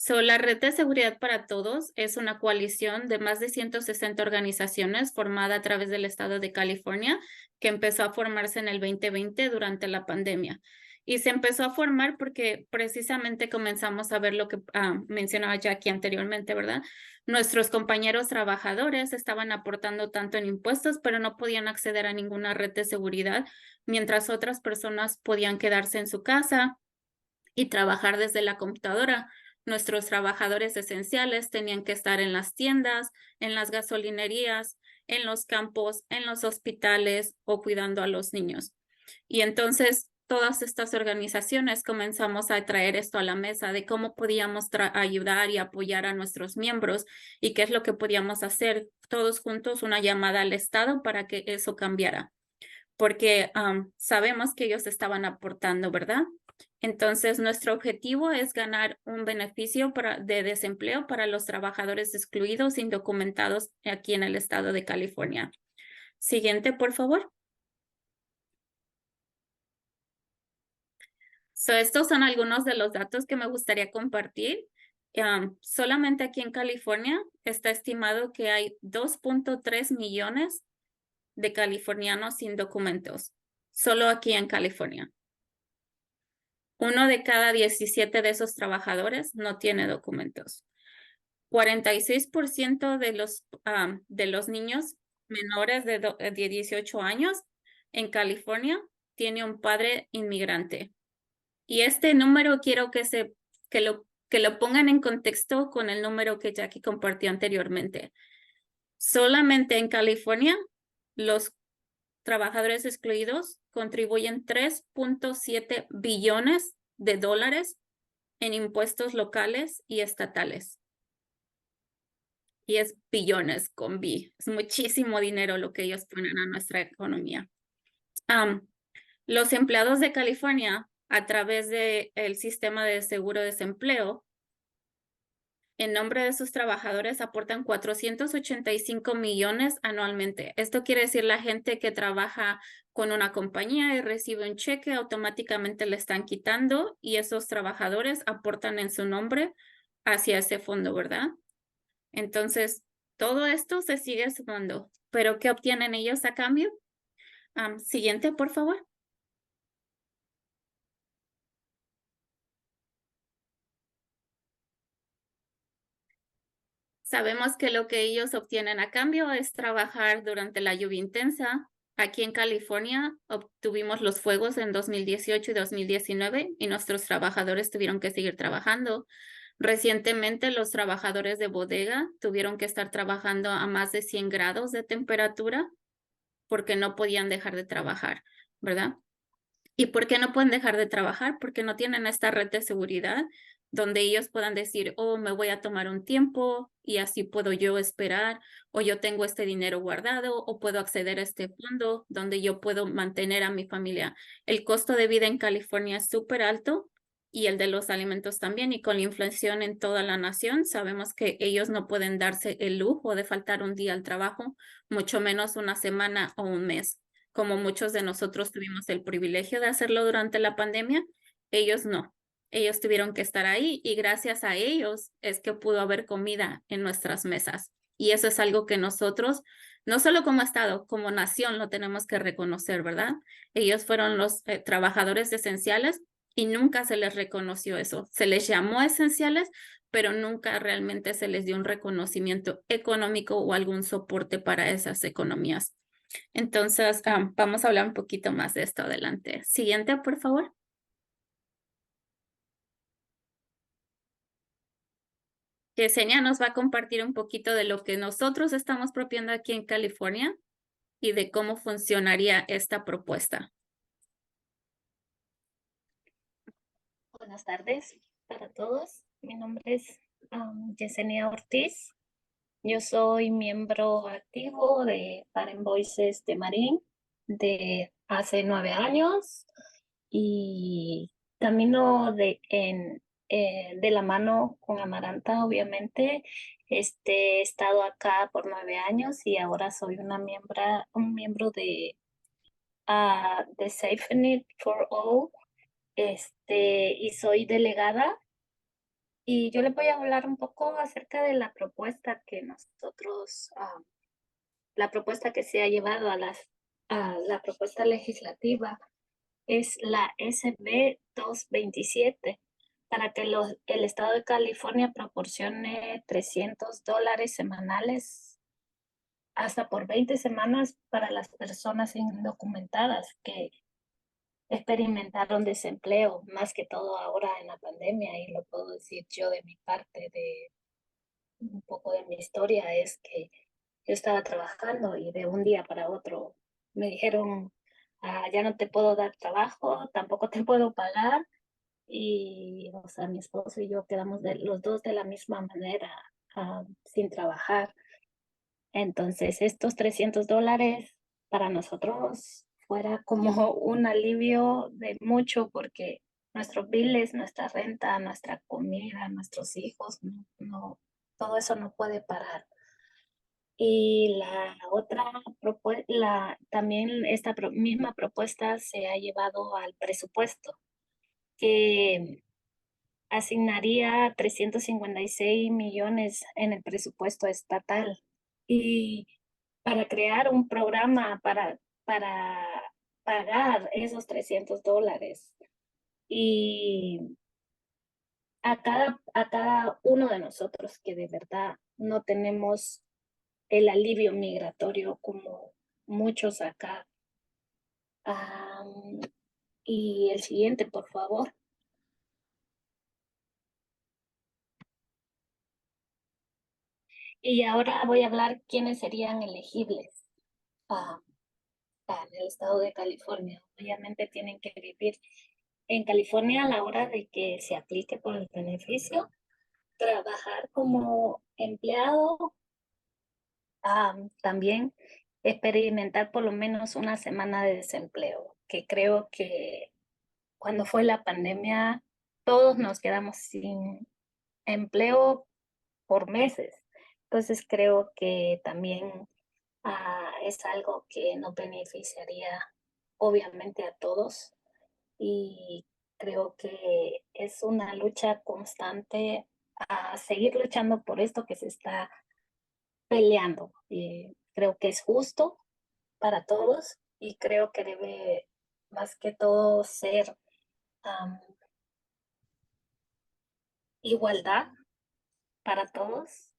La Red de Seguridad para Todos es una coalición de más de 160 organizaciones formada a través del estado de California, que empezó a formarse en el 2020 durante la pandemia. Y se empezó a formar porque precisamente comenzamos a ver lo que mencionaba Jackie anteriormente, ¿verdad? Nuestros compañeros trabajadores estaban aportando tanto en impuestos, pero no podían acceder a ninguna red de seguridad, mientras otras personas podían quedarse en su casa y trabajar desde la computadora. Nuestros trabajadores esenciales tenían que estar en las tiendas, en las gasolinerías, en los campos, en los hospitales o cuidando a los niños. Y entonces todas estas organizaciones comenzamos a traer esto a la mesa de cómo podíamos ayudar y apoyar a nuestros miembros y qué es lo que podíamos hacer todos juntos, una llamada al Estado para que eso cambiara. Porque sabemos que ellos estaban aportando, ¿verdad? Entonces, nuestro objetivo es ganar un beneficio de desempleo para los trabajadores excluidos indocumentados aquí en el estado de California. Siguiente, por favor. Estos son algunos de los datos que me gustaría compartir. Solamente aquí en California está estimado que hay 2.3 millones de californianos sin documentos, solo aquí en California. 1 de cada 17 de esos trabajadores no tiene documentos. 46% de los niños menores de 18 años en California tiene un padre inmigrante. Y este número quiero que lo pongan en contexto con el número que Jackie compartió anteriormente. Solamente en California, los trabajadores excluidos contribuyen 3.7 billones de dólares en impuestos locales y estatales. Y es billones con B. Es muchísimo dinero lo que ellos ponen a nuestra economía. Los empleados de California, a través del sistema de seguro de desempleo, en nombre de sus trabajadores aportan 485 millones anualmente. Esto quiere decir la gente que trabaja con una compañía y recibe un cheque, automáticamente le están quitando y esos trabajadores aportan en su nombre hacia ese fondo, ¿verdad? Entonces, todo esto se sigue sumando. ¿Pero qué obtienen ellos a cambio? Siguiente, por favor. Sabemos que lo que ellos obtienen a cambio es trabajar durante la lluvia intensa. Aquí en California obtuvimos los fuegos en 2018 y 2019 y nuestros trabajadores tuvieron que seguir trabajando. Recientemente los trabajadores de bodega tuvieron que estar trabajando a más de 100 grados de temperatura porque no podían dejar de trabajar, ¿verdad? ¿Y por qué no pueden dejar de trabajar? Porque no tienen esta red de seguridad donde ellos puedan decir, oh, me voy a tomar un tiempo y así puedo yo esperar, o yo tengo este dinero guardado, o puedo acceder a este fondo donde yo puedo mantener a mi familia. El costo de vida en California es súper alto y el de los alimentos también, y con la inflación en toda la nación, sabemos que ellos no pueden darse el lujo de faltar un día al trabajo, mucho menos una semana o un mes. Como muchos de nosotros tuvimos el privilegio de hacerlo durante la pandemia, ellos no. Ellos tuvieron que estar ahí y gracias a ellos es que pudo haber comida en nuestras mesas. Y eso es algo que nosotros, no solo como Estado, como nación, lo tenemos que reconocer, ¿verdad? Ellos fueron los trabajadores esenciales y nunca se les reconoció eso. Se les llamó esenciales, pero nunca realmente se les dio un reconocimiento económico o algún soporte para esas economías. Entonces, vamos a hablar un poquito más de esto adelante. Siguiente, por favor. Yesenia nos va a compartir un poquito de lo que nosotros estamos proponiendo aquí en California y de cómo funcionaría esta propuesta. Buenas tardes para todos. Mi nombre es Yesenia Ortiz. Yo soy miembro activo de Parent Voices de Marín de hace 9 años y camino de la mano con Amaranta, obviamente. He estado acá por 9 años y ahora soy un miembro de Safe Net for All, y soy delegada. Y yo les voy a hablar un poco acerca de la propuesta que nosotros, la propuesta que se ha llevado a la propuesta legislativa es la SB 227 para que el Estado de California proporcione $300 semanales hasta por 20 semanas para las personas indocumentadas que experimentaron desempleo, más que todo ahora en la pandemia, y lo puedo decir yo de mi parte, de un poco de mi historia, es que yo estaba trabajando y de un día para otro me dijeron, ya no te puedo dar trabajo, tampoco te puedo pagar, y o sea, mi esposo y yo quedamos los dos de la misma manera, sin trabajar. Entonces, estos $300 para nosotros fuera como un alivio de mucho, porque nuestros biles, nuestra renta, nuestra comida, nuestros hijos, no, todo eso no puede parar. Y la otra propuesta, también esta misma propuesta se ha llevado al presupuesto, que asignaría 356 millones en el presupuesto estatal. Y para crear un programa para pagar esos $300. Y a cada uno de nosotros que de verdad no tenemos el alivio migratorio como muchos acá. Y el siguiente, por favor. Y ahora voy a hablar quiénes serían elegibles en el estado de California. Obviamente tienen que vivir en California a la hora de que se aplique por el beneficio, trabajar como empleado, también experimentar por lo menos una semana de desempleo, que creo que cuando fue la pandemia todos nos quedamos sin empleo por meses. Entonces creo que también es algo que nos beneficiaría obviamente a todos, y creo que es una lucha constante a seguir luchando por esto que se está peleando. Y creo que es justo para todos y creo que debe más que todo ser igualdad para todos.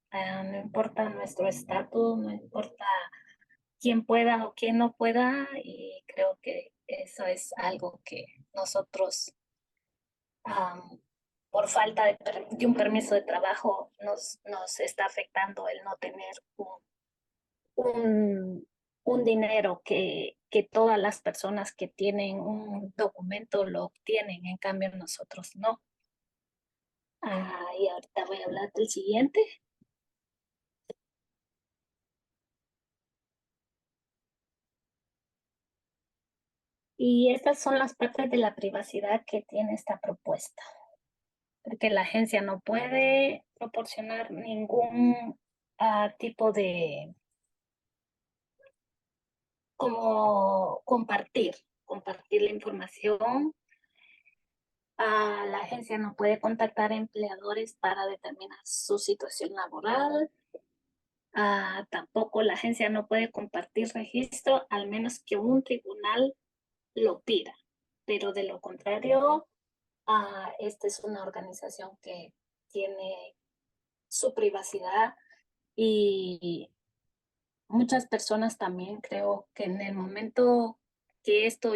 no importa nuestro estatus, no importa quién pueda o quién no pueda, y creo que eso es algo que nosotros, por falta de un permiso de trabajo, nos está afectando el no tener un dinero que todas las personas que tienen un documento lo obtienen, en cambio nosotros no. Y ahorita voy a hablar del siguiente. Y estas son las partes de la privacidad que tiene esta propuesta. Porque la agencia no puede proporcionar ningún tipo de como compartir la información. La agencia no puede contactar a empleadores para determinar su situación laboral. Tampoco la agencia no puede compartir registro al menos que un tribunal lo pida. Pero de lo contrario, esta es una organización que tiene su privacidad, y muchas personas también creo que en el momento que esto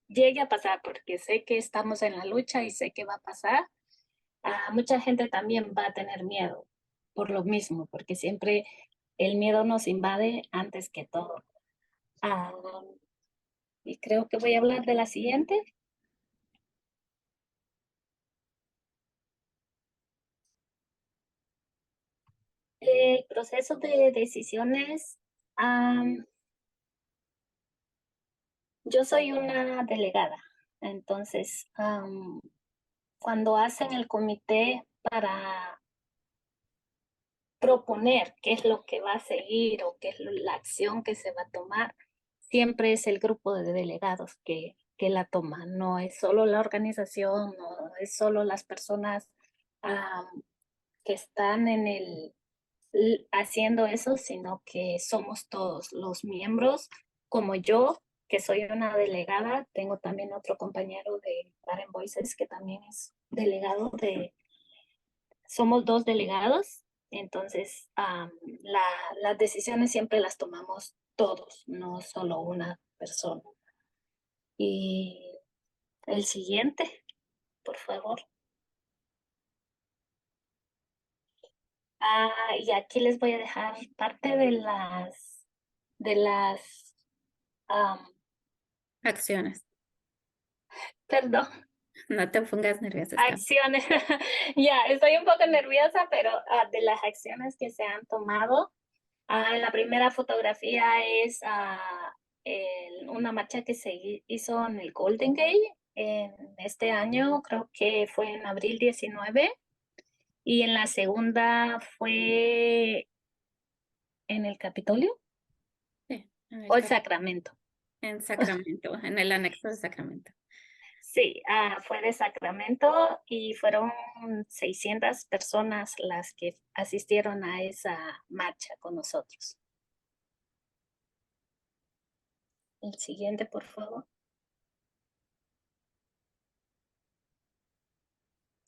llegue a pasar, porque sé que estamos en la lucha y sé que va a pasar, mucha gente también va a tener miedo por lo mismo, porque siempre el miedo nos invade antes que todo. Y creo que voy a hablar de la siguiente. El proceso de decisiones. Yo soy una delegada, entonces cuando hacen el comité para proponer qué es lo que va a seguir o qué es la acción que se va a tomar, siempre es el grupo de delegados que la toma, no es solo la organización, no es solo las personas que están haciendo eso, sino que somos todos los miembros, como yo, que soy una delegada. Tengo también otro compañero de Karen Voices que también es delegado somos 2 delegados, entonces las decisiones siempre las tomamos todos, no solo una persona. Y el siguiente, por favor. Y aquí les voy a dejar parte de las Acciones. Perdón. No te pongas nerviosa. Acciones. Ya, estoy un poco nerviosa, pero de las acciones que se han tomado, la primera fotografía es una marcha que se hizo en el Golden Gate en este año, creo que fue en abril 19, y en la segunda fue en el Capitolio. Sí, o el Sacramento. En Sacramento, en el anexo de Sacramento. Sí, fue de Sacramento y fueron 600 personas las que asistieron a esa marcha con nosotros. El siguiente, por favor.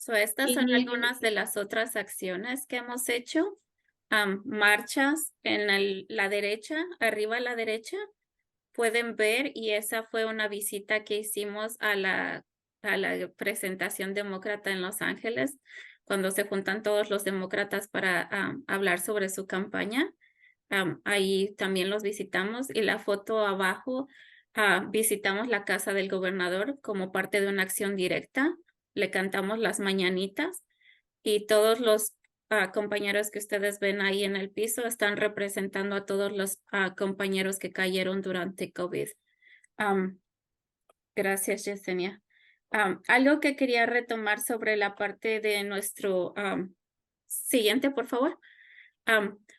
Estas son algunas de las otras acciones que hemos hecho. Marchas en la derecha, arriba a la derecha, pueden ver, y esa fue una visita que hicimos a la presentación demócrata en Los Ángeles, cuando se juntan todos los demócratas para hablar sobre su campaña. Ahí también los visitamos, y la foto abajo, visitamos la casa del gobernador como parte de una acción directa. Le cantamos las mañanitas, y todos los compañeros que ustedes ven ahí en el piso están representando a todos los compañeros que cayeron durante COVID. Gracias, Yesenia. Algo que quería retomar sobre la parte de nuestro siguiente, por favor.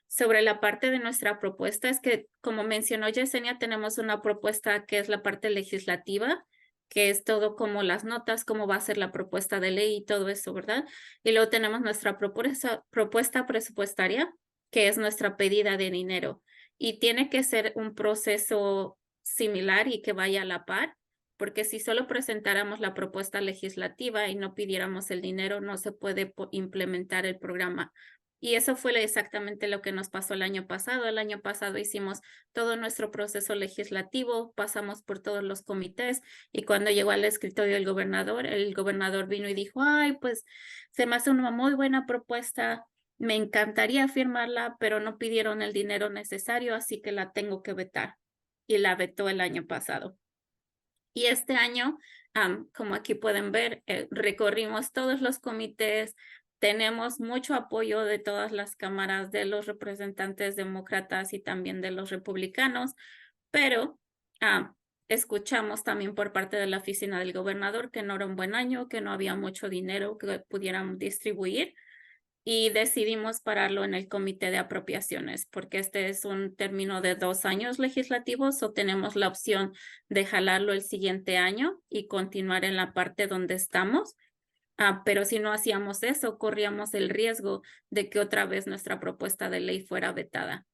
Sobre la parte de nuestra propuesta es que, como mencionó Yesenia, tenemos una propuesta que es la parte legislativa, que es todo como las notas, cómo va a ser la propuesta de ley y todo eso, ¿verdad? Y luego tenemos nuestra propuesta presupuestaria, que es nuestra pedida de dinero. Y tiene que ser un proceso similar y que vaya a la par, porque si solo presentáramos la propuesta legislativa y no pidiéramos el dinero, no se puede implementar el programa Y eso fue exactamente lo que nos pasó el año pasado. El año pasado hicimos todo nuestro proceso legislativo, pasamos por todos los comités y cuando llegó al escritorio del gobernador, el gobernador vino y dijo, ay, pues se me hace una muy buena propuesta, me encantaría firmarla, pero no pidieron el dinero necesario, así que la tengo que vetar. Y la vetó el año pasado. Y este año, como aquí pueden ver, recorrimos todos los comités, tenemos mucho apoyo de todas las cámaras, de los representantes demócratas y también de los republicanos, pero escuchamos también por parte de la oficina del gobernador que no era un buen año, que no había mucho dinero que pudieran distribuir y decidimos pararlo en el comité de apropiaciones porque este es un término de 2 años legislativos o tenemos la opción de jalarlo el siguiente año y continuar en la parte donde estamos. Pero si no hacíamos eso, corríamos el riesgo de que otra vez nuestra propuesta de ley fuera vetada.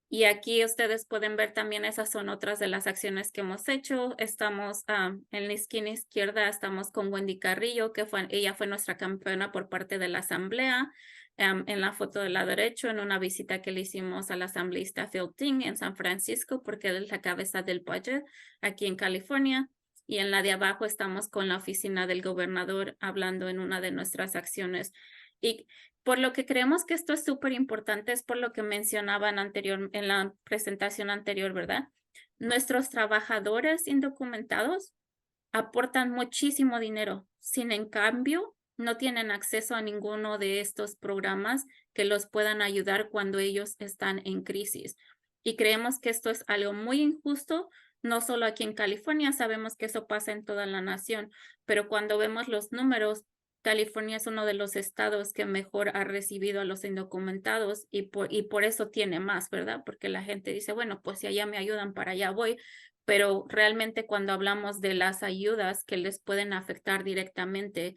Y aquí ustedes pueden ver también esas son otras de las acciones que hemos hecho. Estamos en la esquina izquierda, estamos con Wendy Carrillo, que ella fue nuestra campeona por parte de la asamblea. En la foto del lado derecho, en una visita que le hicimos al asambleísta Phil Ting en San Francisco, porque él es la cabeza del budget aquí en California. Y en la de abajo estamos con la oficina del gobernador hablando en una de nuestras acciones. Y por lo que creemos que esto es súper importante, es por lo que mencionaban en la presentación anterior, ¿verdad? Nuestros trabajadores indocumentados aportan muchísimo dinero. Sin en cambio, no tienen acceso a ninguno de estos programas que los puedan ayudar cuando ellos están en crisis. Y creemos que esto es algo muy injusto, no solo aquí en California, sabemos que eso pasa en toda la nación, pero cuando vemos los números, California es uno de los estados que mejor ha recibido a los indocumentados y por eso tiene más, ¿verdad? Porque la gente dice, bueno, pues si allá me ayudan, para allá voy, pero realmente cuando hablamos de las ayudas que les pueden afectar directamente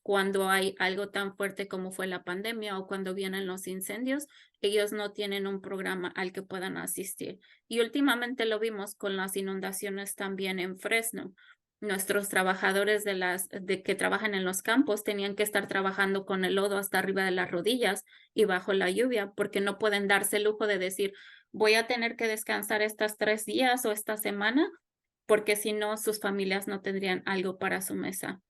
cuando hay algo tan fuerte como fue la pandemia o cuando vienen los incendios, ellos no tienen un programa al que puedan asistir. Y últimamente lo vimos con las inundaciones también en Fresno. Nuestros trabajadores que trabajan en los campos tenían que estar trabajando con el lodo hasta arriba de las rodillas y bajo la lluvia porque no pueden darse el lujo de decir, voy a tener que descansar estos 3 días o esta semana, porque si no, sus familias no tendrían algo para su mesa.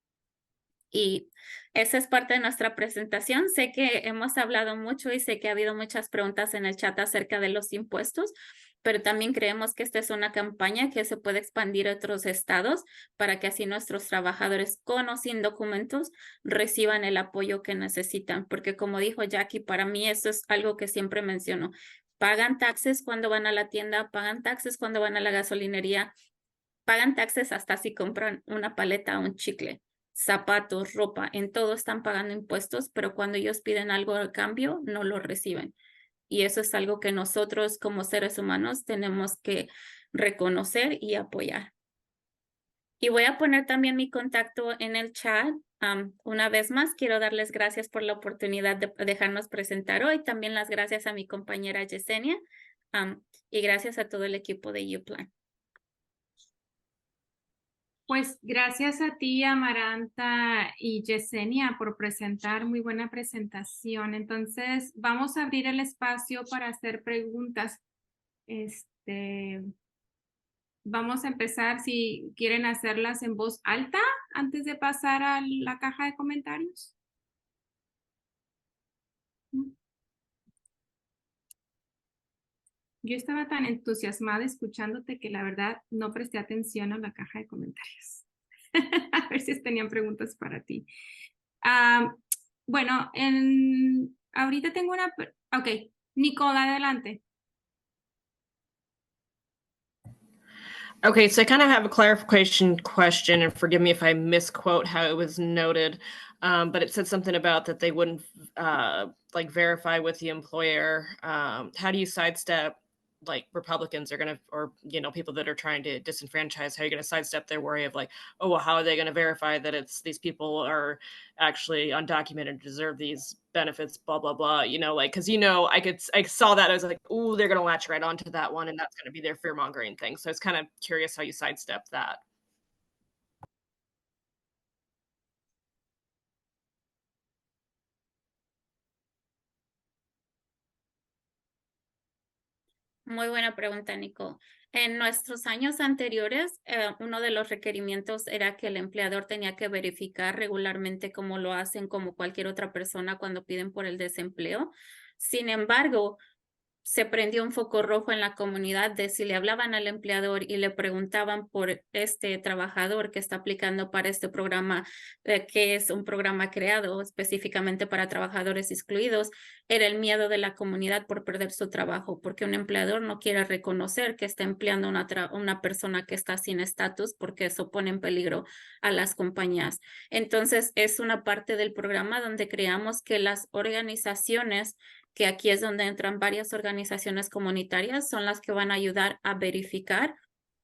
Y esa es parte de nuestra presentación. Sé que hemos hablado mucho y sé que ha habido muchas preguntas en el chat acerca de los impuestos, pero también creemos que esta es una campaña que se puede expandir a otros estados para que así nuestros trabajadores con o sin documentos reciban el apoyo que necesitan. Porque como dijo Jackie, para mí eso es algo que siempre menciono. Pagan taxes cuando van a la tienda, pagan taxes cuando van a la gasolinería, pagan taxes hasta si compran una paleta o un chicle, zapatos, ropa, en todo están pagando impuestos, pero cuando ellos piden algo a cambio, no lo reciben. Y eso es algo que nosotros como seres humanos tenemos que reconocer y apoyar. Y voy a poner también mi contacto en el chat. Una vez más, quiero darles gracias por la oportunidad de dejarnos presentar hoy. También las gracias a mi compañera Yesenia y gracias a todo el equipo de UPLAN. Pues gracias a ti, Amaranta y Yesenia, por presentar muy buena presentación. Entonces, vamos a abrir el espacio para hacer preguntas. Vamos a empezar, si quieren hacerlas en voz alta antes de pasar a la caja de comentarios. Yo estaba tan entusiasmada escuchándote que la verdad no presté atención a la caja de comentarios. A ver si tenían preguntas para ti. Bueno, ahorita tengo una... Ok, Nicole, adelante. Okay, so I kind of have a clarification question, and forgive me if I misquote how it was noted, but it said something about that they wouldn't like verify with the employer. How do you sidestep like Republicans are going to, or, you know, people that are trying to disenfranchise, how are you going to sidestep their worry of like, oh, well, how are they going to verify that it's these people are actually undocumented, deserve these benefits, blah, blah, blah, you know, like, cause, you know, I saw that, I was like, oh, they're going to latch right onto that one. And that's going to be their fear mongering thing. So I was kind of curious how you sidestep that. Muy buena pregunta, Nico. En nuestros años anteriores, uno de los requerimientos era que el empleador tenía que verificar regularmente como lo hacen como cualquier otra persona cuando piden por el desempleo. Sin embargo, se prendió un foco rojo en la comunidad de si le hablaban al empleador y le preguntaban por este trabajador que está aplicando para este programa, que es un programa creado específicamente para trabajadores excluidos, era el miedo de la comunidad por perder su trabajo, porque un empleador no quiere reconocer que está empleando una persona que está sin estatus, porque eso pone en peligro a las compañías. Entonces, es una parte del programa donde creamos que las organizaciones, que aquí es donde entran varias organizaciones comunitarias, son las que van a ayudar a verificar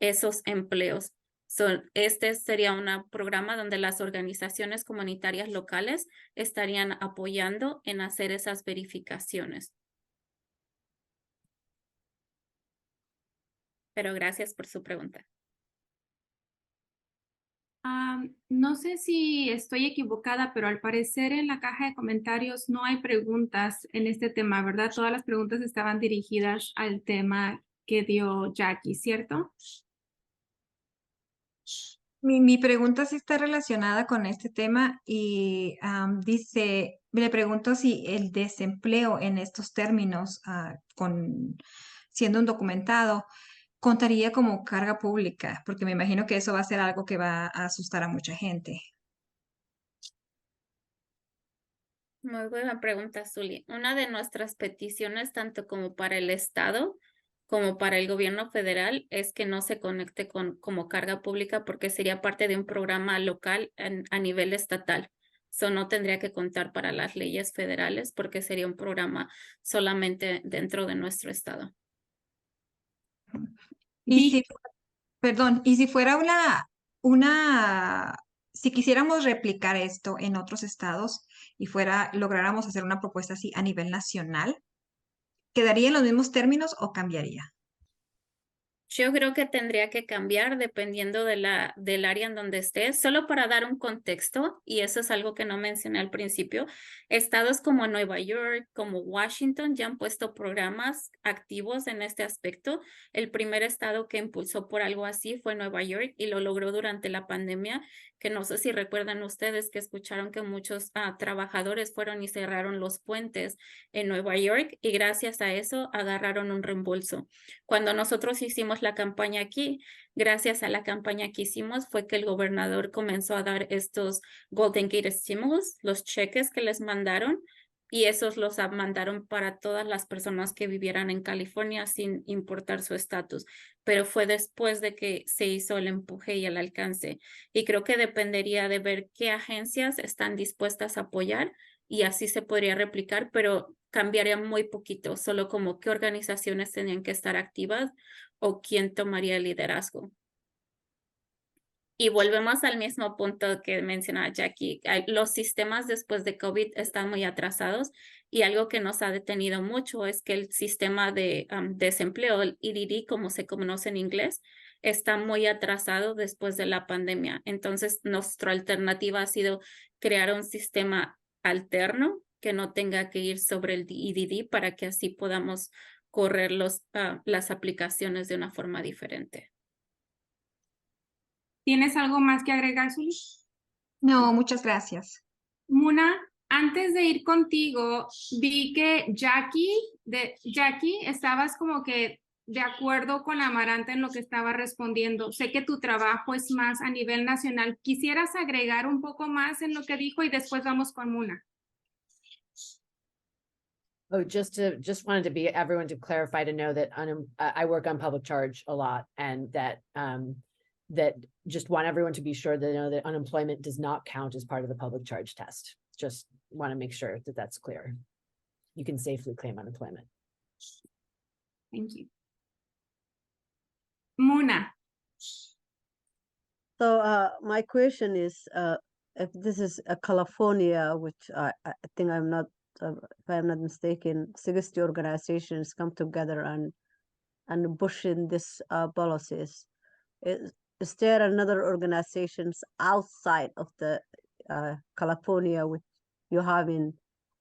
esos empleos. Este sería un programa donde las organizaciones comunitarias locales estarían apoyando en hacer esas verificaciones. Pero gracias por su pregunta. No sé si estoy equivocada, pero al parecer en la caja de comentarios no hay preguntas en este tema, ¿verdad? Todas las preguntas estaban dirigidas al tema que dio Jackie, ¿cierto? Mi pregunta sí está relacionada con este tema y le pregunto si el desempleo en estos términos, siendo undocumentado, contaría como carga pública, porque me imagino que eso va a ser algo que va a asustar a mucha gente. Muy buena pregunta, Zuli. Una de nuestras peticiones, tanto como para el Estado como para el gobierno federal, es que no se conecte como carga pública porque sería parte de un programa local a nivel estatal. Eso no tendría que contar para las leyes federales porque sería un programa solamente dentro de nuestro estado. Y si, perdón, y si fuera si quisiéramos replicar esto en otros estados y lográramos hacer una propuesta así a nivel nacional, ¿quedaría en los mismos términos o cambiaría? Yo creo que tendría que cambiar dependiendo del área en donde estés. Solo para dar un contexto, y eso es algo que no mencioné al principio, estados como Nueva York, como Washington ya han puesto programas activos en este aspecto. El primer estado que impulsó por algo así fue Nueva York y lo logró durante la pandemia, que no sé si recuerdan ustedes que escucharon que muchos trabajadores fueron y cerraron los puentes en Nueva York y gracias a eso agarraron un reembolso. Cuando nosotros hicimos la campaña aquí, gracias a la campaña que hicimos, fue que el gobernador comenzó a dar estos Golden Gate Stimulus, los cheques que les mandaron, y esos los mandaron para todas las personas que vivieran en California sin importar su estatus. Pero fue después de que se hizo el empuje y el alcance. Y creo que dependería de ver qué agencias están dispuestas a apoyar y así se podría replicar, pero cambiaría muy poquito, solo como qué organizaciones tenían que estar activas o quién tomaría el liderazgo. Y volvemos al mismo punto que mencionaba Jackie. Los sistemas después de COVID están muy atrasados y algo que nos ha detenido mucho es que el sistema de desempleo, el EDD, como se conoce en inglés, está muy atrasado después de la pandemia. Entonces, nuestra alternativa ha sido crear un sistema alterno que no tenga que ir sobre el EDD para que así podamos correr las aplicaciones de una forma diferente. ¿Tienes algo más que agregar, Zuli? No, muchas gracias. Muna, antes de ir contigo, vi que Jackie, estabas como que de acuerdo con la Amaranta en lo que estaba respondiendo. Sé que tu trabajo es más a nivel nacional. ¿Quisieras agregar un poco más en lo que dijo y después vamos con Muna? Oh, just wanted to be everyone to clarify to know that I work on public charge a lot, and that that just want everyone to be sure that know that unemployment does not count as part of the public charge test. Just want to make sure that that's clear. You can safely claim unemployment. Thank you. Muna. So my question is, if this is a California, which I think I'm not, if I'm not mistaken, 60 organizations come together and pushing this policies. Is there another organizations outside of the California which you having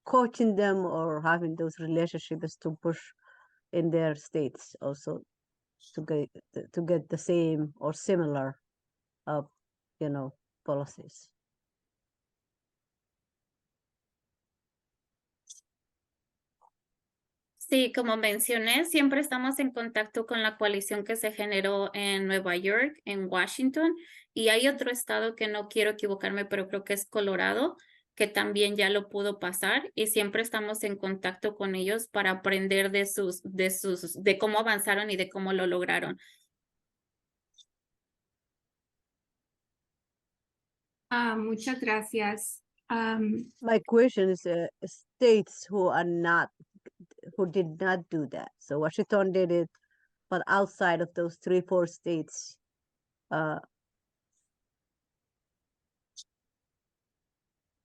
coaching them or having those relationships to push in their states also to get the same or similar, policies. Sí, como mencioné, siempre estamos en contacto con la coalición que se generó en Nueva York, en Washington, y hay otro estado que no quiero equivocarme, pero creo que es Colorado, que también ya lo pudo pasar, y siempre estamos en contacto con ellos para aprender de cómo avanzaron y de cómo lo lograron. Muchas gracias. My question is states who did not do that. So Washington did it, but outside of those 3-4 states,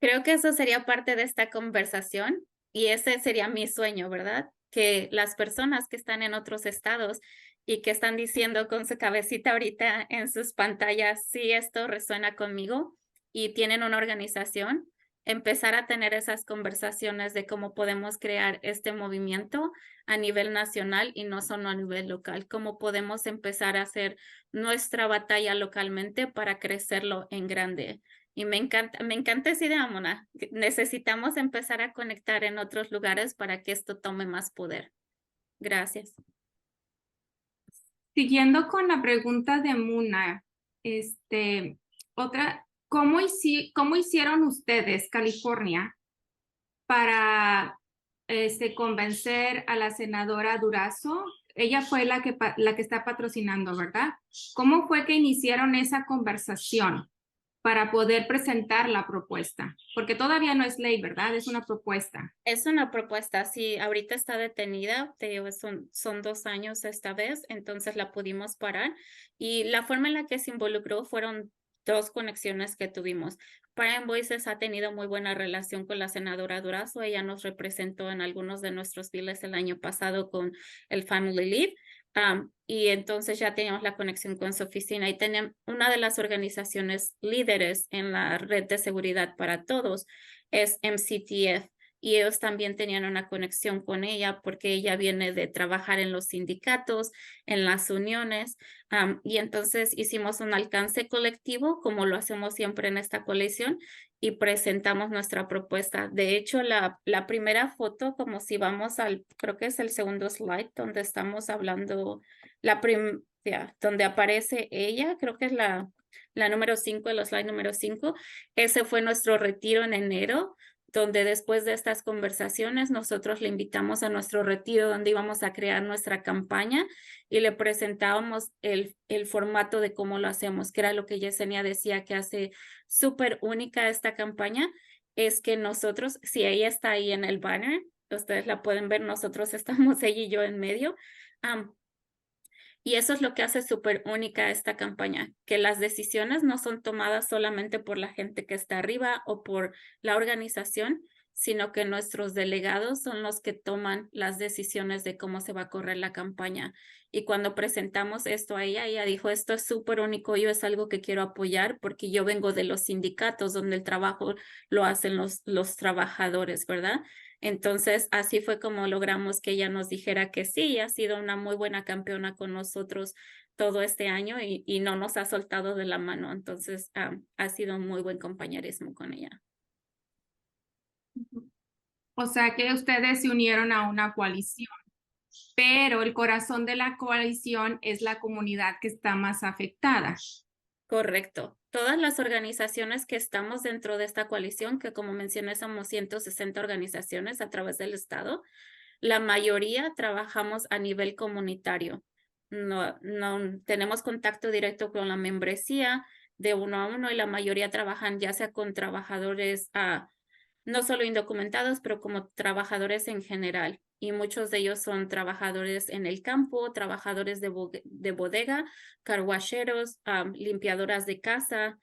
Creo que eso sería parte de esta conversación y ese sería mi sueño, ¿verdad? Que las personas que están en otros estados y que están diciendo con su cabecita ahorita en sus pantallas, sí, esto resuena conmigo y tienen una organización, empezar a tener esas conversaciones de cómo podemos crear este movimiento a nivel nacional y no solo a nivel local, cómo podemos empezar a hacer nuestra batalla localmente para crecerlo en grande. Y me encanta esa idea, Mona. Necesitamos empezar a conectar en otros lugares para que esto tome más poder. Gracias. Siguiendo con la pregunta de Muna, ¿cómo hicieron ustedes, California, para convencer a la senadora Durazo? Ella fue la que está patrocinando, ¿verdad? ¿Cómo fue que iniciaron esa conversación para poder presentar la propuesta? Porque todavía no es ley, ¿verdad? Es una propuesta. Es una propuesta, sí, ahorita está detenida, son 2 años esta vez, entonces la pudimos parar y la forma en la que se involucró fueron 2 conexiones que tuvimos. Prime Voices ha tenido muy buena relación con la senadora Durazo, ella nos representó en algunos de nuestros biles el año pasado con el Family Leave. Y entonces ya teníamos la conexión con su oficina y tenemos una de las organizaciones líderes en la red de seguridad para todos es MCTF y ellos también tenían una conexión con ella porque ella viene de trabajar en los sindicatos, en las uniones, y entonces hicimos un alcance colectivo como lo hacemos siempre en esta coalición y presentamos nuestra propuesta. De hecho, la primera foto, como si vamos creo que es el segundo slide donde estamos hablando, donde aparece ella, creo que es la número 5, el slide número 5, ese fue nuestro retiro en enero, donde después de estas conversaciones nosotros le invitamos a nuestro retiro donde íbamos a crear nuestra campaña y le presentábamos el formato de cómo lo hacemos, que era lo que Yesenia decía que hace súper única esta campaña, es que nosotros, si ella está ahí en el banner, ustedes la pueden ver, nosotros estamos ella y yo en medio, y eso es lo que hace súper única esta campaña, que las decisiones no son tomadas solamente por la gente que está arriba o por la organización, sino que nuestros delegados son los que toman las decisiones de cómo se va a correr la campaña. Y cuando presentamos esto a ella dijo, esto es súper único, yo es algo que quiero apoyar porque yo vengo de los sindicatos donde el trabajo lo hacen los trabajadores, ¿verdad? Entonces, así fue como logramos que ella nos dijera que sí, ha sido una muy buena campeona con nosotros todo este año y no nos ha soltado de la mano. Entonces, ha sido un muy buen compañerismo con ella. O sea que ustedes se unieron a una coalición, pero el corazón de la coalición es la comunidad que está más afectada. Correcto. Todas las organizaciones que estamos dentro de esta coalición, que como mencioné somos 160 organizaciones a través del estado, la mayoría trabajamos a nivel comunitario. No tenemos contacto directo con la membresía de 1 a 1 y la mayoría trabajan ya sea con trabajadores no solo indocumentados, pero como trabajadores en general. Y muchos de ellos son trabajadores en el campo, trabajadores de bodega, carwacheros, limpiadoras de casa,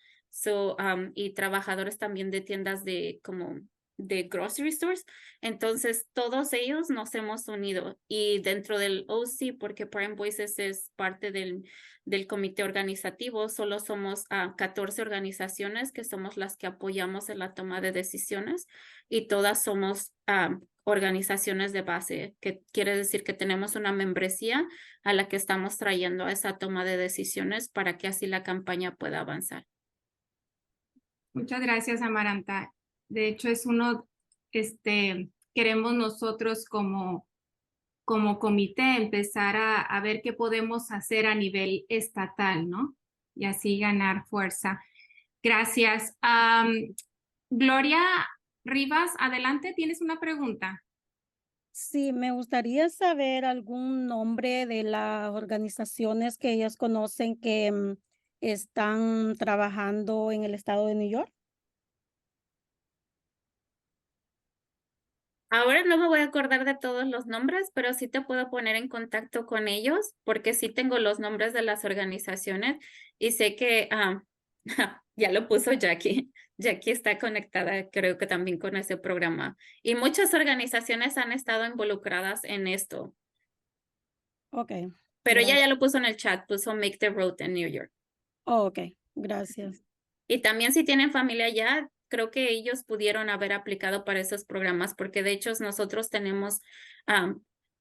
y trabajadores también de tiendas de grocery stores. Entonces, todos ellos nos hemos unido. Y dentro del OC, porque Prime Voices es parte del comité organizativo, solo somos 14 organizaciones que somos las que apoyamos en la toma de decisiones y todas somos organizaciones de base, que quiere decir que tenemos una membresía a la que estamos trayendo a esa toma de decisiones para que así la campaña pueda avanzar. Muchas gracias, Amaranta. De hecho, es queremos nosotros como comité empezar a ver qué podemos hacer a nivel estatal, ¿no? Y así ganar fuerza. Gracias. Gloria Rivas, adelante, ¿tienes una pregunta? Sí, me gustaría saber algún nombre de las organizaciones que ellas conocen que están trabajando en el estado de New York. Ahora no me voy a acordar de todos los nombres, pero sí te puedo poner en contacto con ellos porque sí tengo los nombres de las organizaciones y sé que ya lo puso Jackie. Jackie está conectada, creo que también con ese programa. Y muchas organizaciones han estado involucradas en esto. Ok. Pero ella gracias. ya lo puso en el chat, puso Make the Road en New York. Oh, ok, gracias. Y también si tienen familia allá, creo que ellos pudieron haber aplicado para esos programas, porque de hecho nosotros tenemos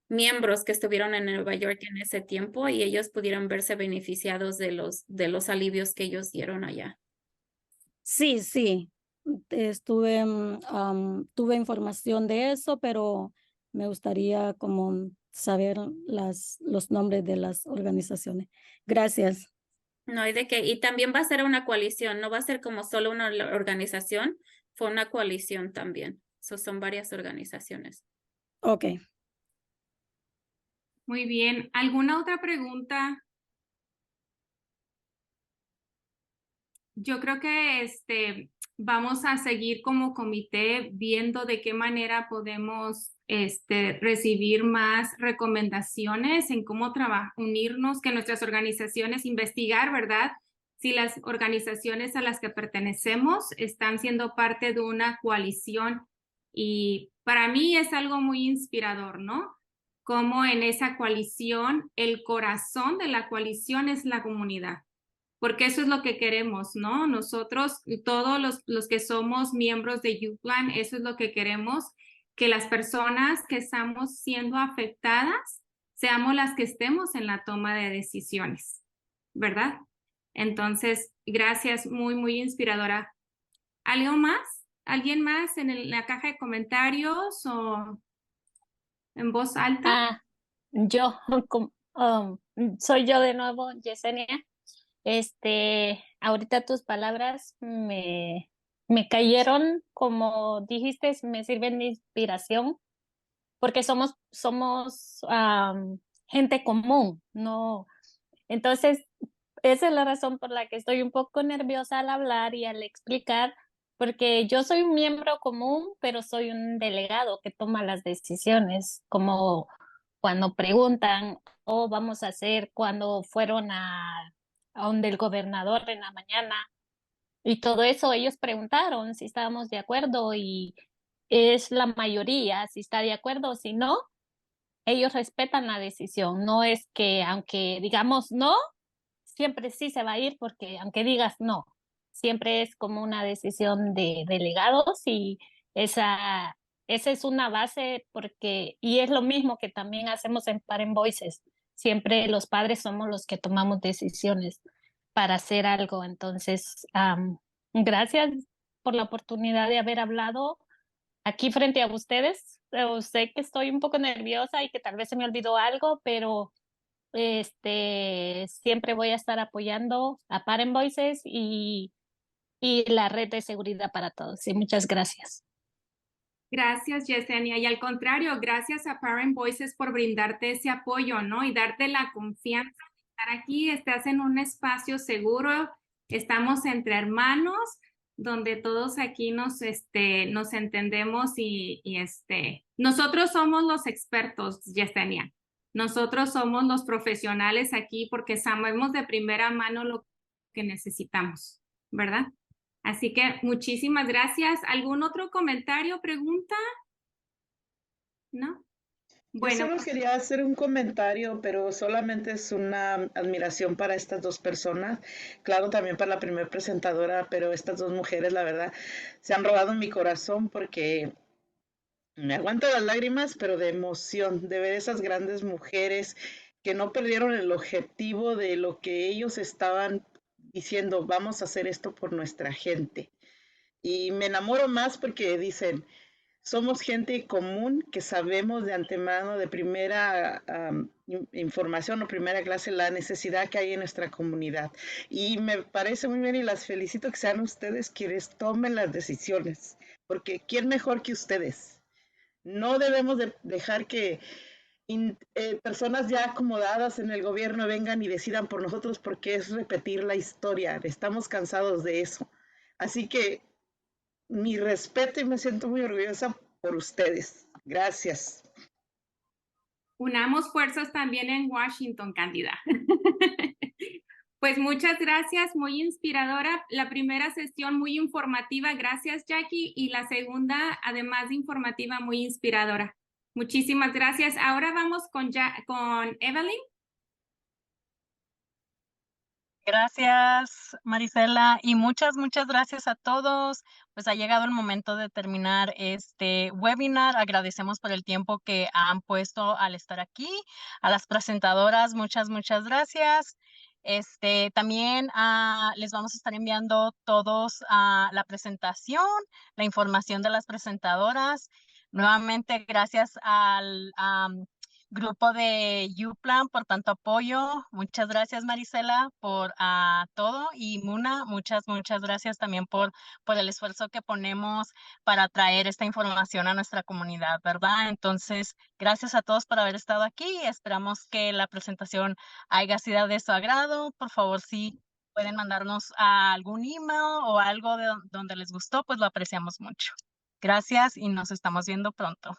miembros que estuvieron en Nueva York en ese tiempo y ellos pudieron verse beneficiados de los alivios que ellos dieron allá. Sí, sí. Tuve información de eso, pero me gustaría como saber los nombres de las organizaciones. Gracias. No hay de qué. Y también va a ser una coalición, no va a ser como solo una organización, fue una coalición también. Son varias organizaciones. Ok. Muy bien. ¿Alguna otra pregunta? Yo creo que vamos a seguir como comité viendo de qué manera podemos recibir más recomendaciones en cómo unirnos, que nuestras organizaciones investigar, ¿verdad? Si las organizaciones a las que pertenecemos están siendo parte de una coalición. Y para mí es algo muy inspirador, ¿no? Como en esa coalición, el corazón de la coalición es la comunidad. Porque eso es lo que queremos, ¿no? Nosotros, todos los que somos miembros de UPLAN, eso es lo que queremos, que las personas que estamos siendo afectadas seamos las que estemos en la toma de decisiones, ¿verdad? Entonces, gracias, muy, muy inspiradora. ¿Algo más? ¿Alguien más en la caja de comentarios o en voz alta? Yo, soy yo de nuevo, Yesenia. Ahorita tus palabras me cayeron, como dijiste, me sirven de inspiración, porque somos gente común, ¿no? Entonces, esa es la razón por la que estoy un poco nerviosa al hablar y al explicar, porque yo soy un miembro común, pero soy un delegado que toma las decisiones, como cuando preguntan, o vamos a hacer cuando fueron a donde el gobernador en la mañana y todo eso, ellos preguntaron si estábamos de acuerdo y es la mayoría si está de acuerdo o si no, ellos respetan la decisión, no es que aunque digamos no, siempre sí se va a ir porque aunque digas no, siempre es como una decisión de delegados y esa es una base porque, y es lo mismo que también hacemos en Parent Voices, siempre los padres somos los que tomamos decisiones para hacer algo, entonces gracias por la oportunidad de haber hablado aquí frente a ustedes. Sé que estoy un poco nerviosa y que tal vez se me olvidó algo, pero siempre voy a estar apoyando a Parent Voices y la red de seguridad para todos. Y muchas gracias. Gracias, Yesenia. Y al contrario, gracias a Parent Voices por brindarte ese apoyo, ¿no? Y darte la confianza de estar aquí. Estás en un espacio seguro. Estamos entre hermanos, donde todos aquí nos entendemos y nosotros somos los expertos, Yesenia. Nosotros somos los profesionales aquí porque sabemos de primera mano lo que necesitamos, ¿verdad? Así que muchísimas gracias. ¿Algún otro comentario, pregunta? ¿No? Bueno, Yo solo quería hacer un comentario, pero solamente es una admiración para estas dos personas. Claro, también para la primera presentadora, pero estas dos mujeres, la verdad, se han robado mi corazón porque Me aguanto las lágrimas, pero de emoción, de ver esas grandes mujeres que no perdieron el objetivo de lo que ellos estaban diciendo, vamos a hacer esto por nuestra gente. Y me enamoro más porque dicen, somos gente común que sabemos de antemano, de primera información o primera clase, la necesidad que hay en nuestra comunidad. Y me parece muy bien y las felicito que sean ustedes quienes tomen las decisiones, porque ¿quién mejor que ustedes? No debemos de dejar que personas ya acomodadas en el gobierno vengan y decidan por nosotros porque es repetir la historia. Estamos cansados de eso. Así que mi respeto y me siento muy orgullosa por ustedes. Gracias. Unamos fuerzas también en Washington, Cándida. Pues muchas gracias, muy inspiradora. La primera sesión muy informativa, gracias Jackie, y la segunda, además de informativa, muy inspiradora. Muchísimas gracias. Ahora vamos con Evelyn. Gracias, Marisela, y muchas gracias a todos. Pues ha llegado el momento de terminar este webinar. Agradecemos por el tiempo que han puesto al estar aquí. A las presentadoras, muchas gracias. También les vamos a estar enviando todos la presentación, la información de las presentadoras. Nuevamente, gracias al grupo de UPLAN por tanto apoyo. Muchas gracias, Marisela, por todo. Y Muna, muchas gracias también por el esfuerzo que ponemos para traer esta información a nuestra comunidad, ¿verdad? Entonces, gracias a todos por haber estado aquí. Esperamos que la presentación haya sido de su agrado. Por favor, si pueden mandarnos algún email o algo de donde les gustó, pues lo apreciamos mucho. Gracias y nos estamos viendo pronto.